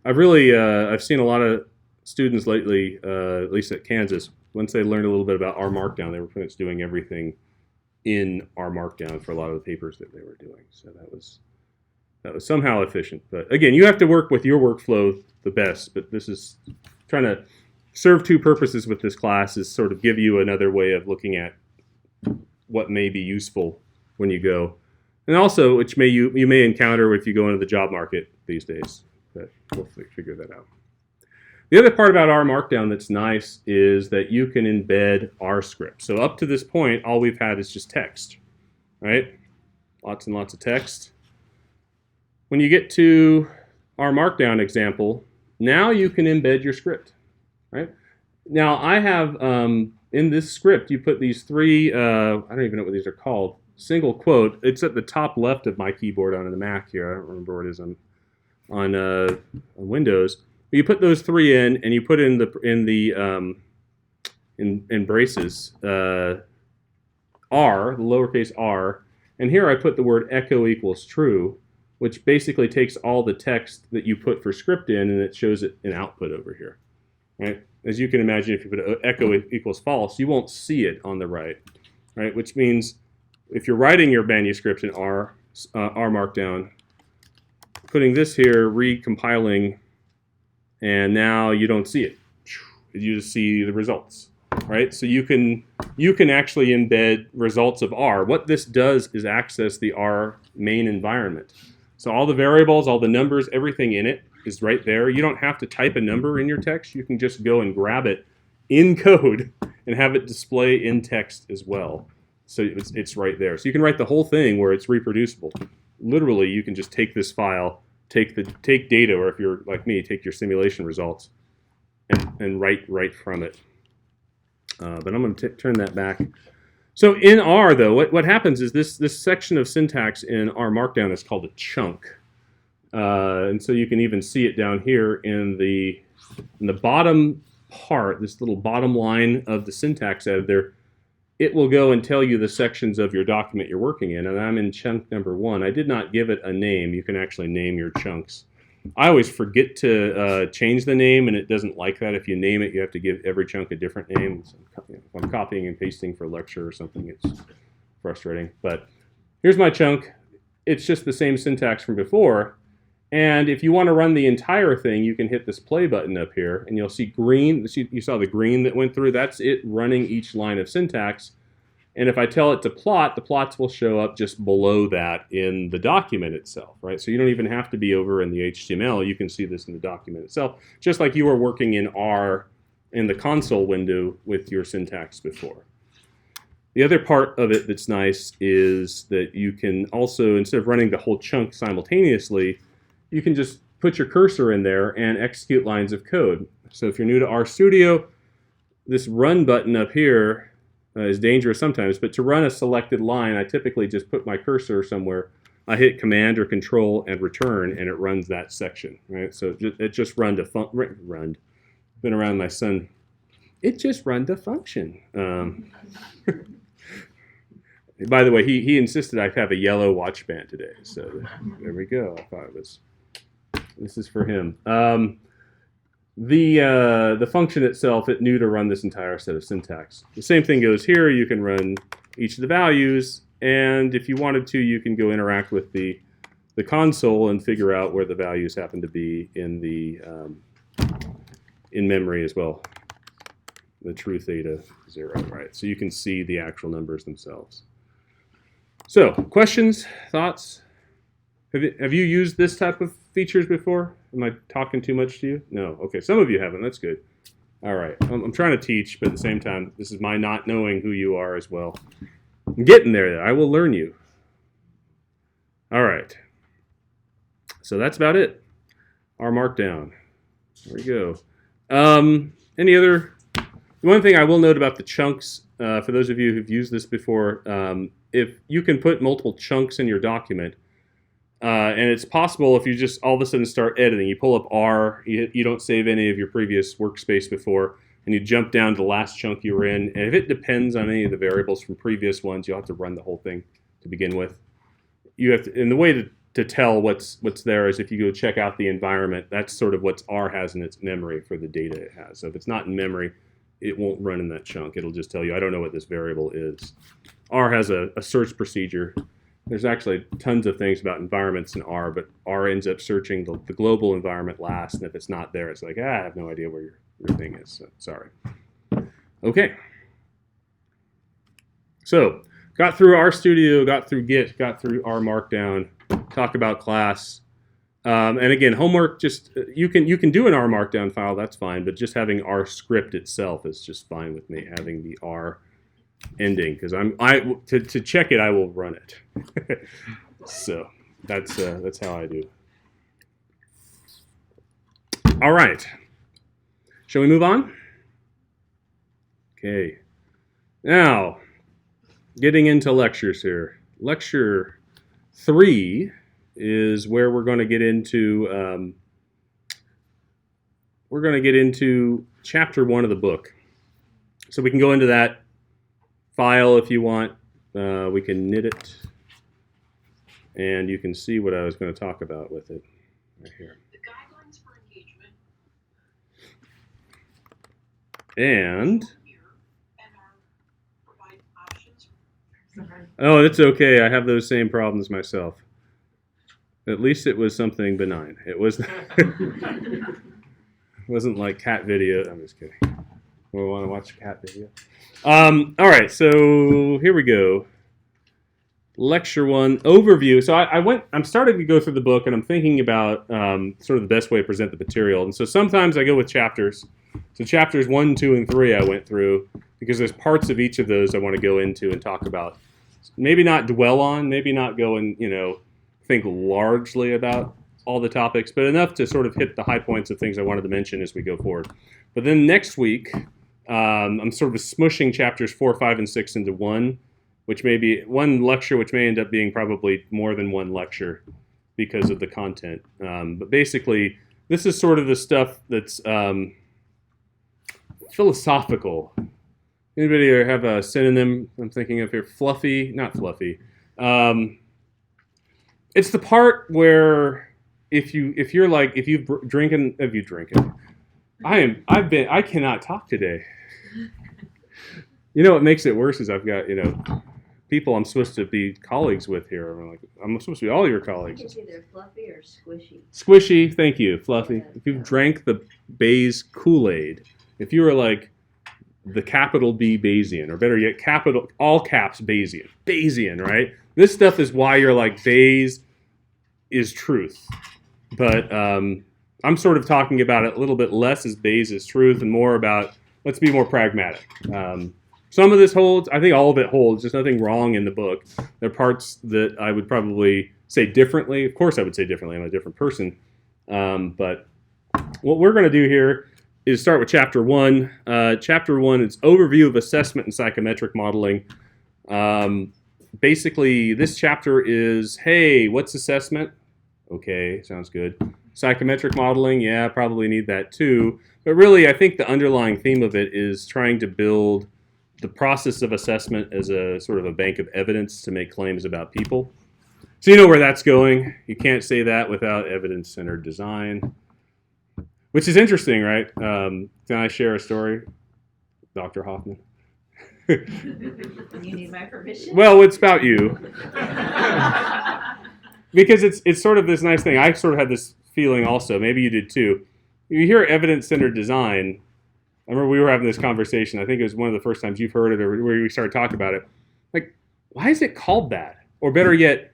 I've seen a lot of students lately, at least at Kansas, once they learned a little bit about R Markdown, they were pretty much doing everything in R Markdown for a lot of the papers that they were doing. So that was somehow efficient. But again, you have to work with your workflow the best, but this is trying to serve two purposes with this class, is sort of give you another way of looking at what may be useful when you go. And also, which you may encounter if you go into the job market these days. But we'll figure that out. The other part about R Markdown that's nice is that you can embed R scripts. So up to this point, all we've had is just text, right? Lots and lots of text. When you get to our Markdown example, now you can embed your script, right? Now I have, in this script, you put these three, I don't even know what these are called, single quote. It's at the top left of my keyboard on the Mac here. I don't remember what it is on Windows. But you put those three in, and you put in braces, R, the lowercase r, and here I put the word echo equals true, which basically takes all the text that you put for script in, and it shows it in output over here, right? As you can imagine, if you put echo equals false, you won't see it on the right, right? Which means if you're writing your manuscript in R Markdown, putting this here, recompiling, and now you don't see it. You just see the results, right? So you can actually embed results of R. What this does is access the R main environment. So all the variables, all the numbers, everything in it is right there. You don't have to type a number in your text. You can just go and grab it in code and have it display in text as well. So it's right there. So you can write the whole thing where it's reproducible. Literally, you can just take this file, take data, or if you're like me, take your simulation results and write from it. But I'm going to turn that back. So in R, though, what happens is this section of syntax in R Markdown is called a chunk. And so you can even see it down here in the bottom part, this little bottom line of the syntax editor. It will go and tell you the sections of your document you're working in, and I'm in chunk number 1. I did not give it a name. You can actually name your chunks. I always forget to change the name, and it doesn't like that. If you name it, you have to give every chunk a different name. So if I'm copying and pasting for lecture or something, it's frustrating. But here's my chunk. It's just the same syntax from before. And if you want to run the entire thing, you can hit this play button up here, and you'll see green. You saw the green that went through? That's it running each line of syntax. And if I tell it to plot, the plots will show up just below that in the document itself, right? So you don't even have to be over in the HTML. You can see this in the document itself, just like you were working in R in the console window with your syntax before. The other part of it that's nice is that you can also, instead of running the whole chunk simultaneously, you can just put your cursor in there and execute lines of code. So if you're new to RStudio, this run button up here is dangerous sometimes, but to run a selected line, I typically just put my cursor somewhere. I hit Command or Control and Return, and it runs that section, right? So it just run to run. Been around my son. It just run to function. By the way, he insisted I have a yellow watch band today, so there we go. I thought it was. This is for him. The function itself, it knew to run this entire set of syntax. The same thing goes here. You can run each of the values, and if you wanted to, you can go interact with the console and figure out where the values happen to be in the in memory as well. The true theta 0, right? So you can see the actual numbers themselves. So, questions, thoughts? Have you used this type of features before? Am I talking too much to you? No. Okay, some of you haven't. That's good. All right. I'm trying to teach, but at the same time, this is my not knowing who you are as well. I'm getting there. I will learn you. All right. So that's about it. Our Markdown. There we go. Any other? One thing I will note about the chunks, for those of you who've used this before, if you can put multiple chunks in your document, and it's possible if you just all of a sudden start editing, you pull up R, you don't save any of your previous workspace before, and you jump down to the last chunk you were in, and if it depends on any of the variables from previous ones, you'll have to run the whole thing to begin with. You have to, and the way to tell what's there is if you go check out the environment, that's sort of what R has in its memory for the data it has. So if it's not in memory, it won't run in that chunk. It'll just tell you, I don't know what this variable is. R has a search procedure. There's actually tons of things about environments in R, but R ends up searching the global environment last, and if it's not there, it's like, I have no idea where your thing is, so sorry. Okay. So, got through RStudio, got through Git, got through our Markdown, talk about class. And again, homework, just you can do an R Markdown file, that's fine, but just having R script itself is just fine with me, having the R ending, because to check it, I will run it. So that's how I do. All right, shall we move on? Okay, now getting into lectures here. Lecture 3 is where we're going to get into chapter 1 of the book. So we can go into that file if you want. We can knit it, and you can see what I was going to talk about with it right here. The guidelines for engagement. And provide options. oh, it's okay. I have those same problems myself. At least it was something benign. It was it wasn't like cat video. I'm just kidding. We want to watch cat video. All right, so here we go. Lecture 1 overview. So I'm starting to go through the book, and I'm thinking about sort of the best way to present the material. And so sometimes I go with chapters. So chapters 1, 2, and 3 I went through because there's parts of each of those I want to go into and talk about. Maybe not dwell on, maybe not go and think largely about all the topics, but enough to sort of hit the high points of things I wanted to mention as we go forward. But then next week, I'm sort of smushing chapters 4, 5, and 6 into one, which may be one lecture, which may end up being probably more than one lecture because of the content. But basically, this is sort of the stuff that's philosophical. Anybody have a synonym I'm thinking of here? Fluffy? Not fluffy. It's the part where if you've drinking, I cannot talk today. You know what makes it worse is I've got, people I'm supposed to be colleagues with here. I'm supposed to be all your colleagues. It's either fluffy or squishy. Squishy, thank you, fluffy. Yeah. If you've drank the Bayes Kool-Aid, if you were like the capital B Bayesian, or better yet, capital all caps Bayesian, right? This stuff is why you're like Bayes is truth. But I'm sort of talking about it a little bit less as Bayes is truth and more about let's be more pragmatic. Some of this holds. I think all of it holds. There's nothing wrong in the book. There are parts that I would probably say differently. Of course, I would say differently. I'm a different person. But what we're going to do here is start with Chapter 1. Chapter 1 is Overview of Assessment and Psychometric Modeling. Basically, this chapter is, hey, what's assessment? Okay, sounds good. Psychometric modeling, yeah, probably need that too. But really, I think the underlying theme of it is trying to build the process of assessment as a sort of a bank of evidence to make claims about people. So you know where that's going. You can't say that without evidence-centered design, which is interesting, right? Can I share a story, Dr. Hoffman? You need my permission? Well, it's about you. Because it's sort of this nice thing. I sort of had this feeling also, maybe you did too. You hear evidence-centered design. I remember we were having this conversation. I think it was one of the first times you've heard it or where we started talking about it. Like, why is it called that? Or better yet,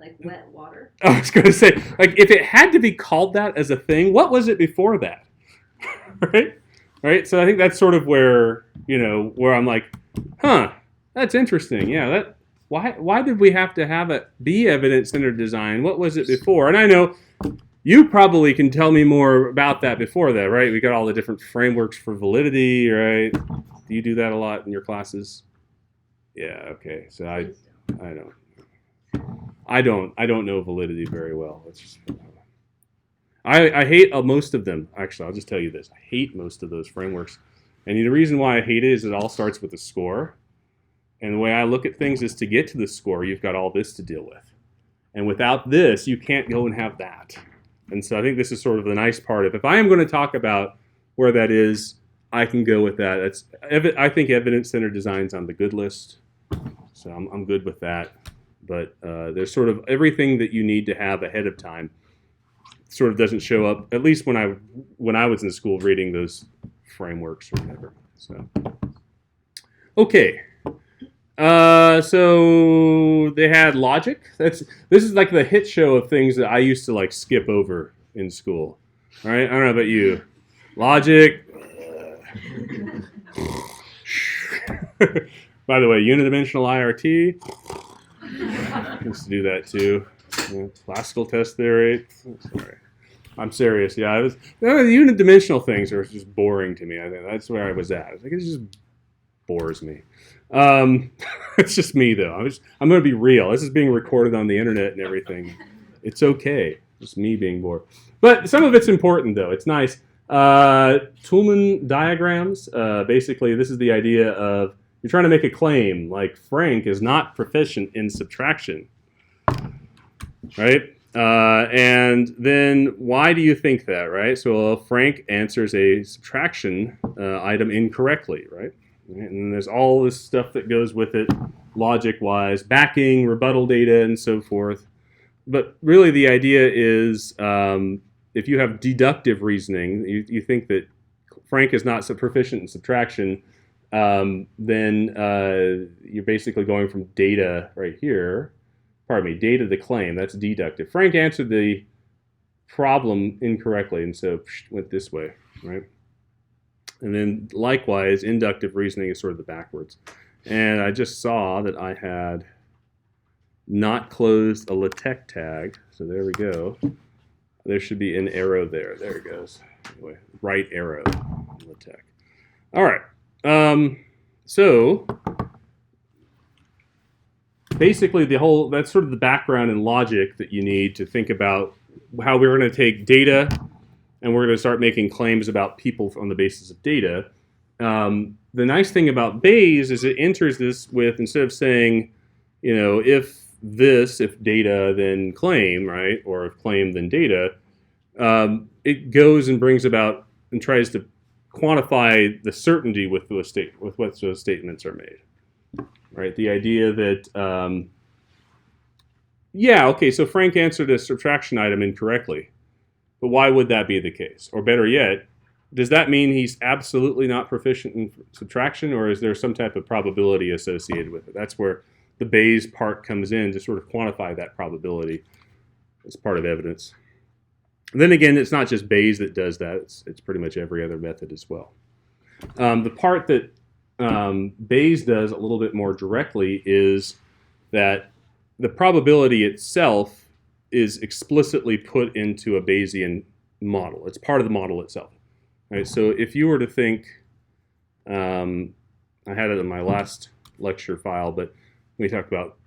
Like wet water? I was going to say, like, if it had to be called that as a thing, what was it before that? Right? So I think that's sort of where, where I'm like, that's interesting. Yeah, why did we have to have it be evidence-centered design? What was it before? And I know you probably can tell me more about that before that, right? We got all the different frameworks for validity, right? Do you do that a lot in your classes? Yeah, okay. So I don't know validity very well. It's just, I hate most of them. Actually, I'll just tell you this. I hate most of those frameworks. And the reason why I hate it is it all starts with a score. And the way I look at things is to get to the score, you've got all this to deal with. And without this, you can't go and have that. And so I think this is sort of the nice part of if I am going to talk about where that is, I can go with that. I think evidence-centered design's on the good list. So I'm good with that. But there's sort of everything that you need to have ahead of time sort of doesn't show up, at least when I was in school reading those frameworks or whatever. So, okay. So they had logic. This is like the hit show of things that I used to like skip over in school. All right, I don't know about you. Logic. By the way, unidimensional IRT. Used to do that too. Yeah, classical test theory. Sorry, I'm serious. Yeah, the unidimensional things are just boring to me. I think that's where I was at. It just bores me. It's just me though. I'm going to be real. This is being recorded on the internet and everything. It's okay. Just me being bored. But some of it's important though. It's nice. Toulmin diagrams. Basically, this is the idea of you're trying to make a claim like Frank is not proficient in subtraction, right? And then why do you think that, right? So Frank answers a subtraction item incorrectly, right? And there's all this stuff that goes with it, logic-wise, backing, rebuttal data, and so forth. But really the idea is if you have deductive reasoning, you think that Frank is not so proficient in subtraction, then you're basically going from data right here, data to claim, that's deductive. Frank answered the problem incorrectly, and so went this way, right? And then likewise, inductive reasoning is sort of the backwards. And I just saw that I had not closed a LaTeX tag, so there we go. There should be an arrow there. There it goes. Anyway, right arrow, LaTeX. All right. So basically that's sort of the background and logic that you need to think about how we're going to take data and we're going to start making claims about people on the basis of data. The nice thing about Bayes is it enters this with, instead of saying, if this, if data, then claim, right? Or if claim, then data, it goes and brings about and tries to quantify the certainty with what those statements are made, right? The idea that, yeah, okay, so Frank answered a subtraction item incorrectly, but why would that be the case? Or better yet, does that mean he's absolutely not proficient in subtraction, or is there some type of probability associated with it? That's where the Bayes part comes in to sort of quantify that probability as part of evidence. And then again, it's not just Bayes that does that. It's pretty much every other method as well. The part that Bayes does a little bit more directly is that the probability itself is explicitly put into a Bayesian model. It's part of the model itself. Right, so if you were to think, I had it in my last lecture file, but we talked about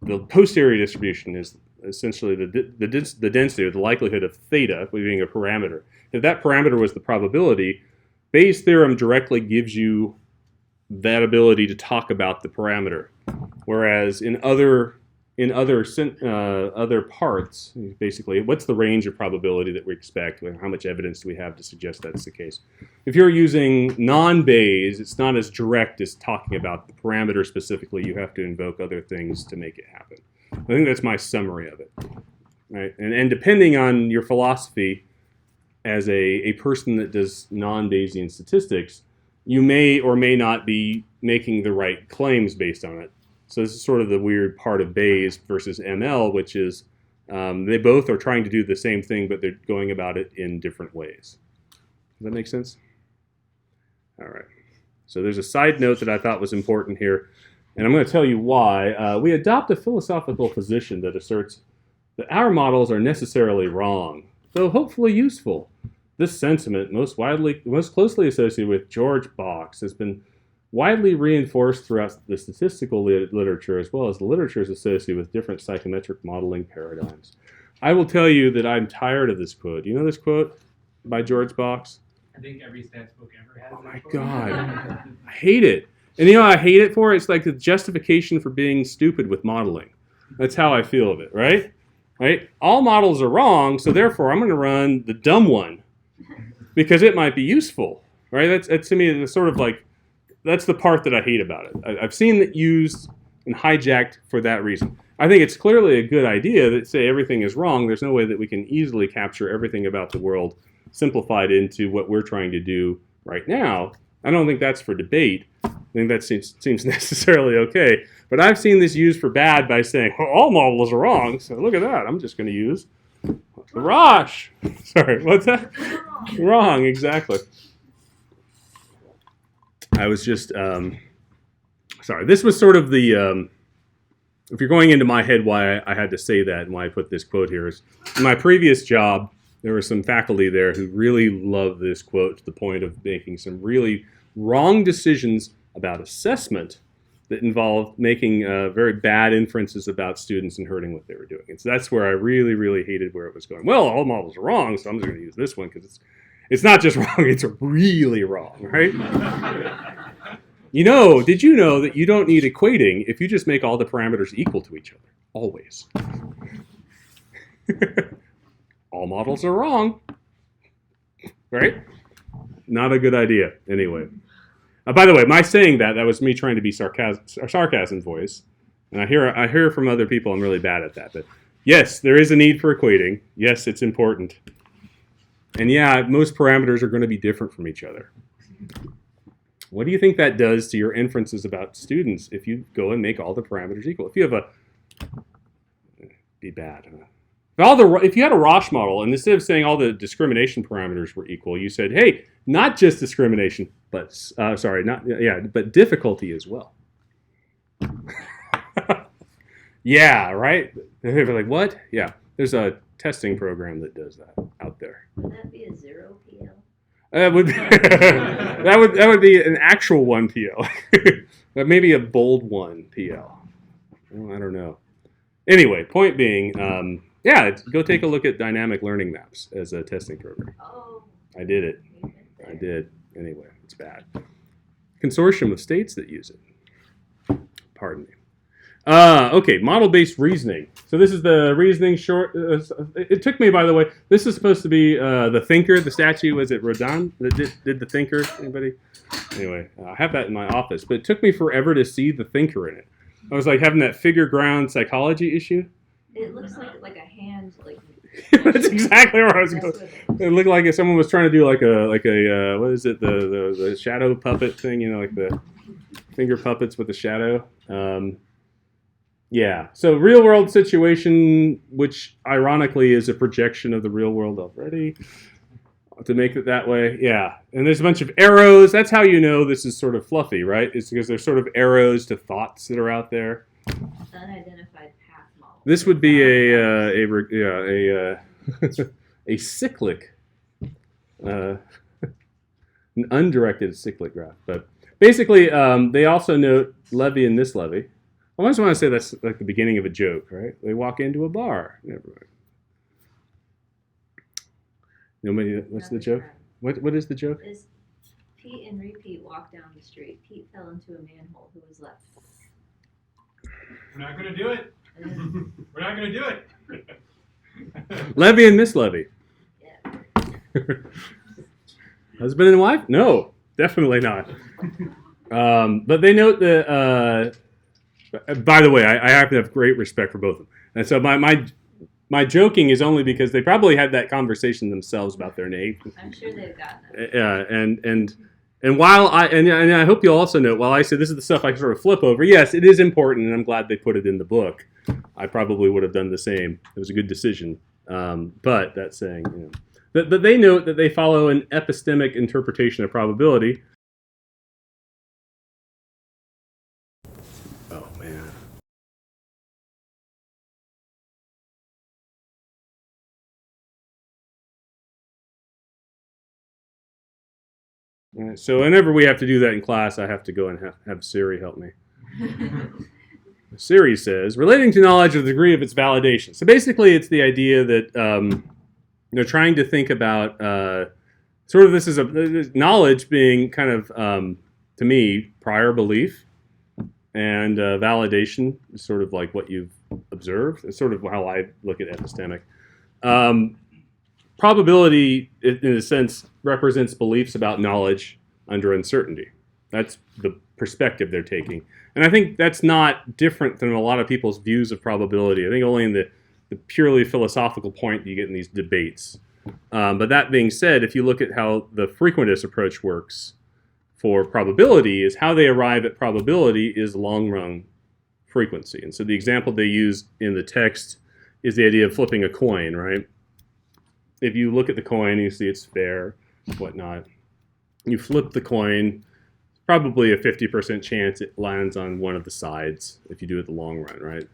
the post-area distribution is essentially the density or the likelihood of theta being a parameter. If that parameter was the probability, Bayes' theorem directly gives you that ability to talk about the parameter, whereas in other parts, basically, what's the range of probability that we expect? How much evidence do we have to suggest that's the case? If you're using non-Bayes, it's not as direct as talking about the parameter specifically. You have to invoke other things to make it happen. I think that's my summary of it. Right? And depending on your philosophy as a person that does non-Bayesian statistics, you may or may not be making the right claims based on it. So this is sort of the weird part of Bayes versus ML, which is they both are trying to do the same thing, but they're going about it in different ways. Does that make sense? All right. So there's a side note that I thought was important here, and I'm going to tell you why. We adopt a philosophical position that asserts that our models are necessarily wrong, though hopefully useful. This sentiment, most closely associated with George Box, has been widely reinforced throughout the statistical literature, as well as the literatures associated with different psychometric modeling paradigms. I will tell you that I'm tired of this quote. You know this quote by George Box? I think every stats book ever has. Oh my God. I hate it. And you know what I hate it for? It's like the justification for being stupid with modeling. That's how I feel of it, right? Right? All models are wrong, so therefore I'm going to run the dumb one because it might be useful, right? That's to me, it's sort of like, that's the part that I hate about it. I've seen it used and hijacked for that reason. I think it's clearly a good idea that say everything is wrong. There's no way that we can easily capture everything about the world simplified into what we're trying to do right now. I don't think that's for debate. I think that seems necessarily okay. But I've seen this used for bad by saying, well, all models are wrong. So look at that. I'm just going to use the Rosh. Sorry, what's that? Wrong, exactly. I was just, sorry, this was sort of the, if you're going into my head why I had to say that and why I put this quote here is, in my previous job, there were some faculty there who really loved this quote to the point of making some really wrong decisions about assessment that involved making very bad inferences about students and hurting what they were doing. And so that's where I really, really hated where it was going. Well, all models are wrong, so I'm just going to use this one because it's not just wrong, it's really wrong, right? You know, did you know that you don't need equating if you just make all the parameters equal to each other? Always. All models are wrong, right? Not a good idea, anyway. By the way, my saying that was me trying to be sarcasm voice. And I hear from other people I'm really bad at that. But yes, there is a need for equating. Yes, it's important. And yeah, most parameters are going to be different from each other. What do you think that does to your inferences about students if you go and make all the parameters equal? If you have be bad. If you had a Rosh model, and instead of saying all the discrimination parameters were equal, you said, hey, not just discrimination, but but difficulty as well. Yeah, right? They're like, what? Yeah, there's a testing program that does that out there. Would that be a 0 PL? That would be an actual 1 PL, but maybe a bold 1 PL. Well, I don't know. Anyway, point being, yeah, go take a look at dynamic learning maps as a testing program. Oh. I did it. I did. Anyway, it's bad. Consortium of states that use it. Pardon me. Okay, model-based reasoning. So this is the reasoning short. It took me, by the way, this is supposed to be the thinker. The statue, was it Rodin that did the thinker? Anybody? Anyway, I have that in my office, but it took me forever to see the thinker in it. I was like having that figure ground psychology issue. It looks like a hand, like. That's exactly where I was going. It looked like if someone was trying to do like a what is it, the shadow puppet thing, you know, like the finger puppets with the shadow. Yeah. So real world situation, which ironically is a projection of the real world already. To make it that way, yeah. And there's a bunch of arrows. That's how you know this is sort of fluffy, right? It's because there's sort of arrows to thoughts that are out there. Unidentified path model. This would be a cyclic, an undirected cyclic graph. But basically, they also note levy and mislevy. I always want to say that's like the beginning of a joke, right? They walk into a bar. Never mind. Nobody. What's the joke? What is the joke? Is Pete and Repeat walked down the street. Pete fell into a manhole. Who was left? We're not going to do it. We're not going to do it. Levy and mislevy. Yeah. Husband and wife? No, definitely not. But they note that. By the way, I have to have great respect for both of them. And so my joking is only because they probably had that conversation themselves about their name. I'm sure they've gotten it. Yeah, and while I hope you'll also note, while I say this is the stuff I sort of flip over, yes, it is important, and I'm glad they put it in the book. I probably would have done the same. It was a good decision. But that saying, you know, but they note that they follow an epistemic interpretation of probability. Oh man. All right, so whenever we have to do that in class, I have to go and have Siri help me. Siri says, relating to knowledge of the degree of its validation. So basically, it's the idea that they're trying to think about sort of this is knowledge being kind of, to me, prior belief, and validation is sort of like what you've observed. It's sort of how I look at epistemic. Probability, in a sense, represents beliefs about knowledge under uncertainty. That's the perspective they're taking. And I think that's not different than a lot of people's views of probability. I think only in the purely philosophical point you get in these debates. But that being said, if you look at how the frequentist approach works for probability, is how they arrive at probability is long-run frequency. And so the example they use in the text is the idea of flipping a coin, right? If you look at the coin, you see it's fair, whatnot. You flip the coin, probably a 50% chance it lands on one of the sides if you do it the long run, right?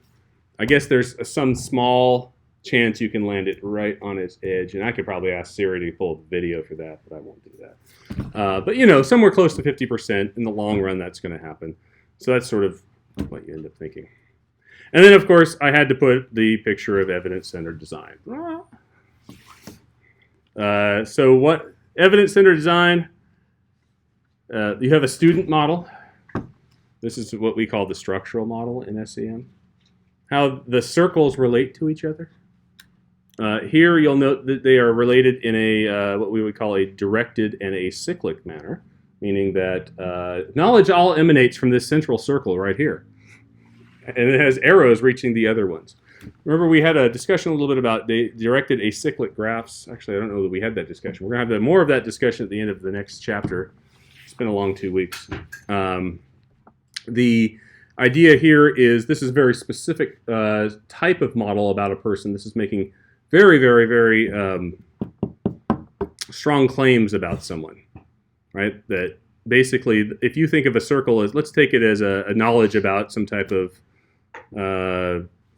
I guess there's some small chance you can land it right on its edge, and I could probably ask Siri to pull up a video for that, but I won't do that. But you know, somewhere close to 50% in the long run, that's going to happen. So that's sort of what you end up thinking. And then, of course, I had to put the picture of evidence-centered design. So what evidence-centered design? You have a student model. This is what we call the structural model in SEM. How the circles relate to each other. Here you'll note that they are related in a what we would call a directed and a cyclic manner, meaning that knowledge all emanates from this central circle right here. And it has arrows reaching the other ones. Remember, we had a discussion a little bit about directed acyclic graphs. Actually, I don't know that we had that discussion. We're going to have more of that discussion at the end of the next chapter. It's been a long 2 weeks. The idea here is this is a very specific type of model about a person. This is making very, very, very strong claims about someone, right? That basically, if you think of a circle as, let's take it as a knowledge about some type of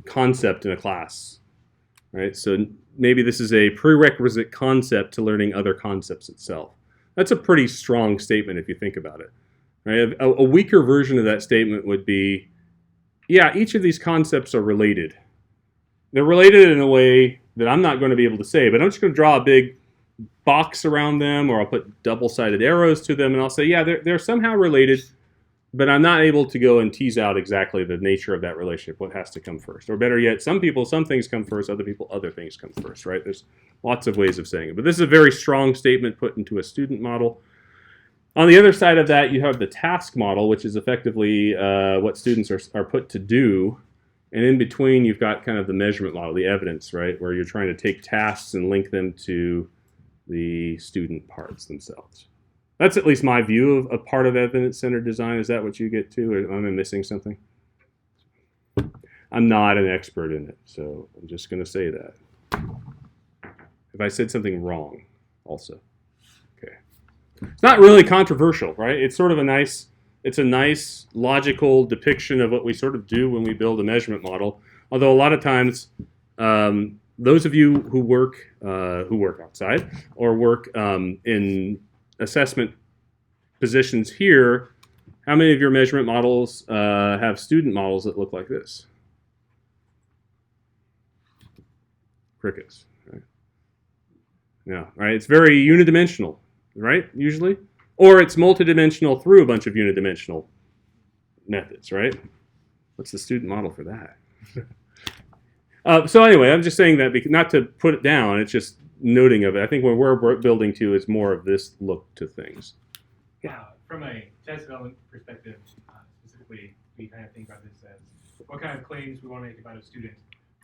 concept in a class, right? So maybe this is a prerequisite concept to learning other concepts itself. That's a pretty strong statement if you think about it, right? A weaker version of that statement would be, yeah, each of these concepts are related. They're related in a way that I'm not going to be able to say, but I'm just going to draw a big box around them, or I'll put double-sided arrows to them, and I'll say, yeah, they're somehow related but I'm not able to go and tease out exactly the nature of that relationship, what has to come first. Or better yet, some people, some things come first, other people, other things come first, right? There's lots of ways of saying it. But this is a very strong statement put into a student model. On the other side of that, you have the task model, which is effectively what students are put to do. And in between, you've got kind of the measurement model, the evidence, right, where you're trying to take tasks and link them to the student parts themselves. That's at least my view of a part of evidence-centered design. Is that what you get to, or am I missing something? I'm not an expert in it, so I'm just going to say that. If I said something wrong, also. Okay. It's not really controversial, right? It's sort of a nice logical depiction of what we sort of do when we build a measurement model. Although a lot of times, those of you who work outside or work in assessment positions here, how many of your measurement models have student models that look like this? Crickets, right? Yeah, right. It's very unidimensional, right? Usually, or it's multidimensional through a bunch of unidimensional methods, right? What's the student model for that? So anyway, I'm just saying that because, not to put it down. It's just noting of it. I think what we're building to is more of this look to things. From a test development perspective, specifically, we kind of think about this as what kind of claims we want to make about a student,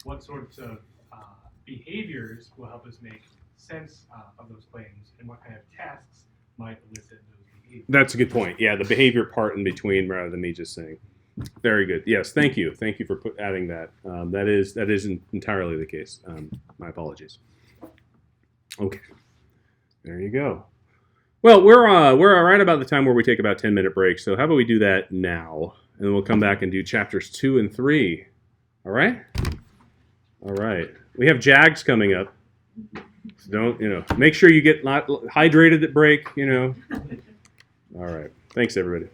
what sorts of behaviors will help us make sense of those claims, and what kind of tasks might elicit those behaviors. That's a good point. Yeah, the behavior part in between rather than me just saying. Very good. Yes, thank you. Thank you for adding that. That isn't entirely the case. My apologies. Okay, there you go. Well, we're right about the time where we take about 10-minute break. So how about we do that now, and then we'll come back and do chapters 2 and 3. All right. All right. We have JAGs coming up. So don't make sure you get hydrated at break. All right. Thanks, everybody.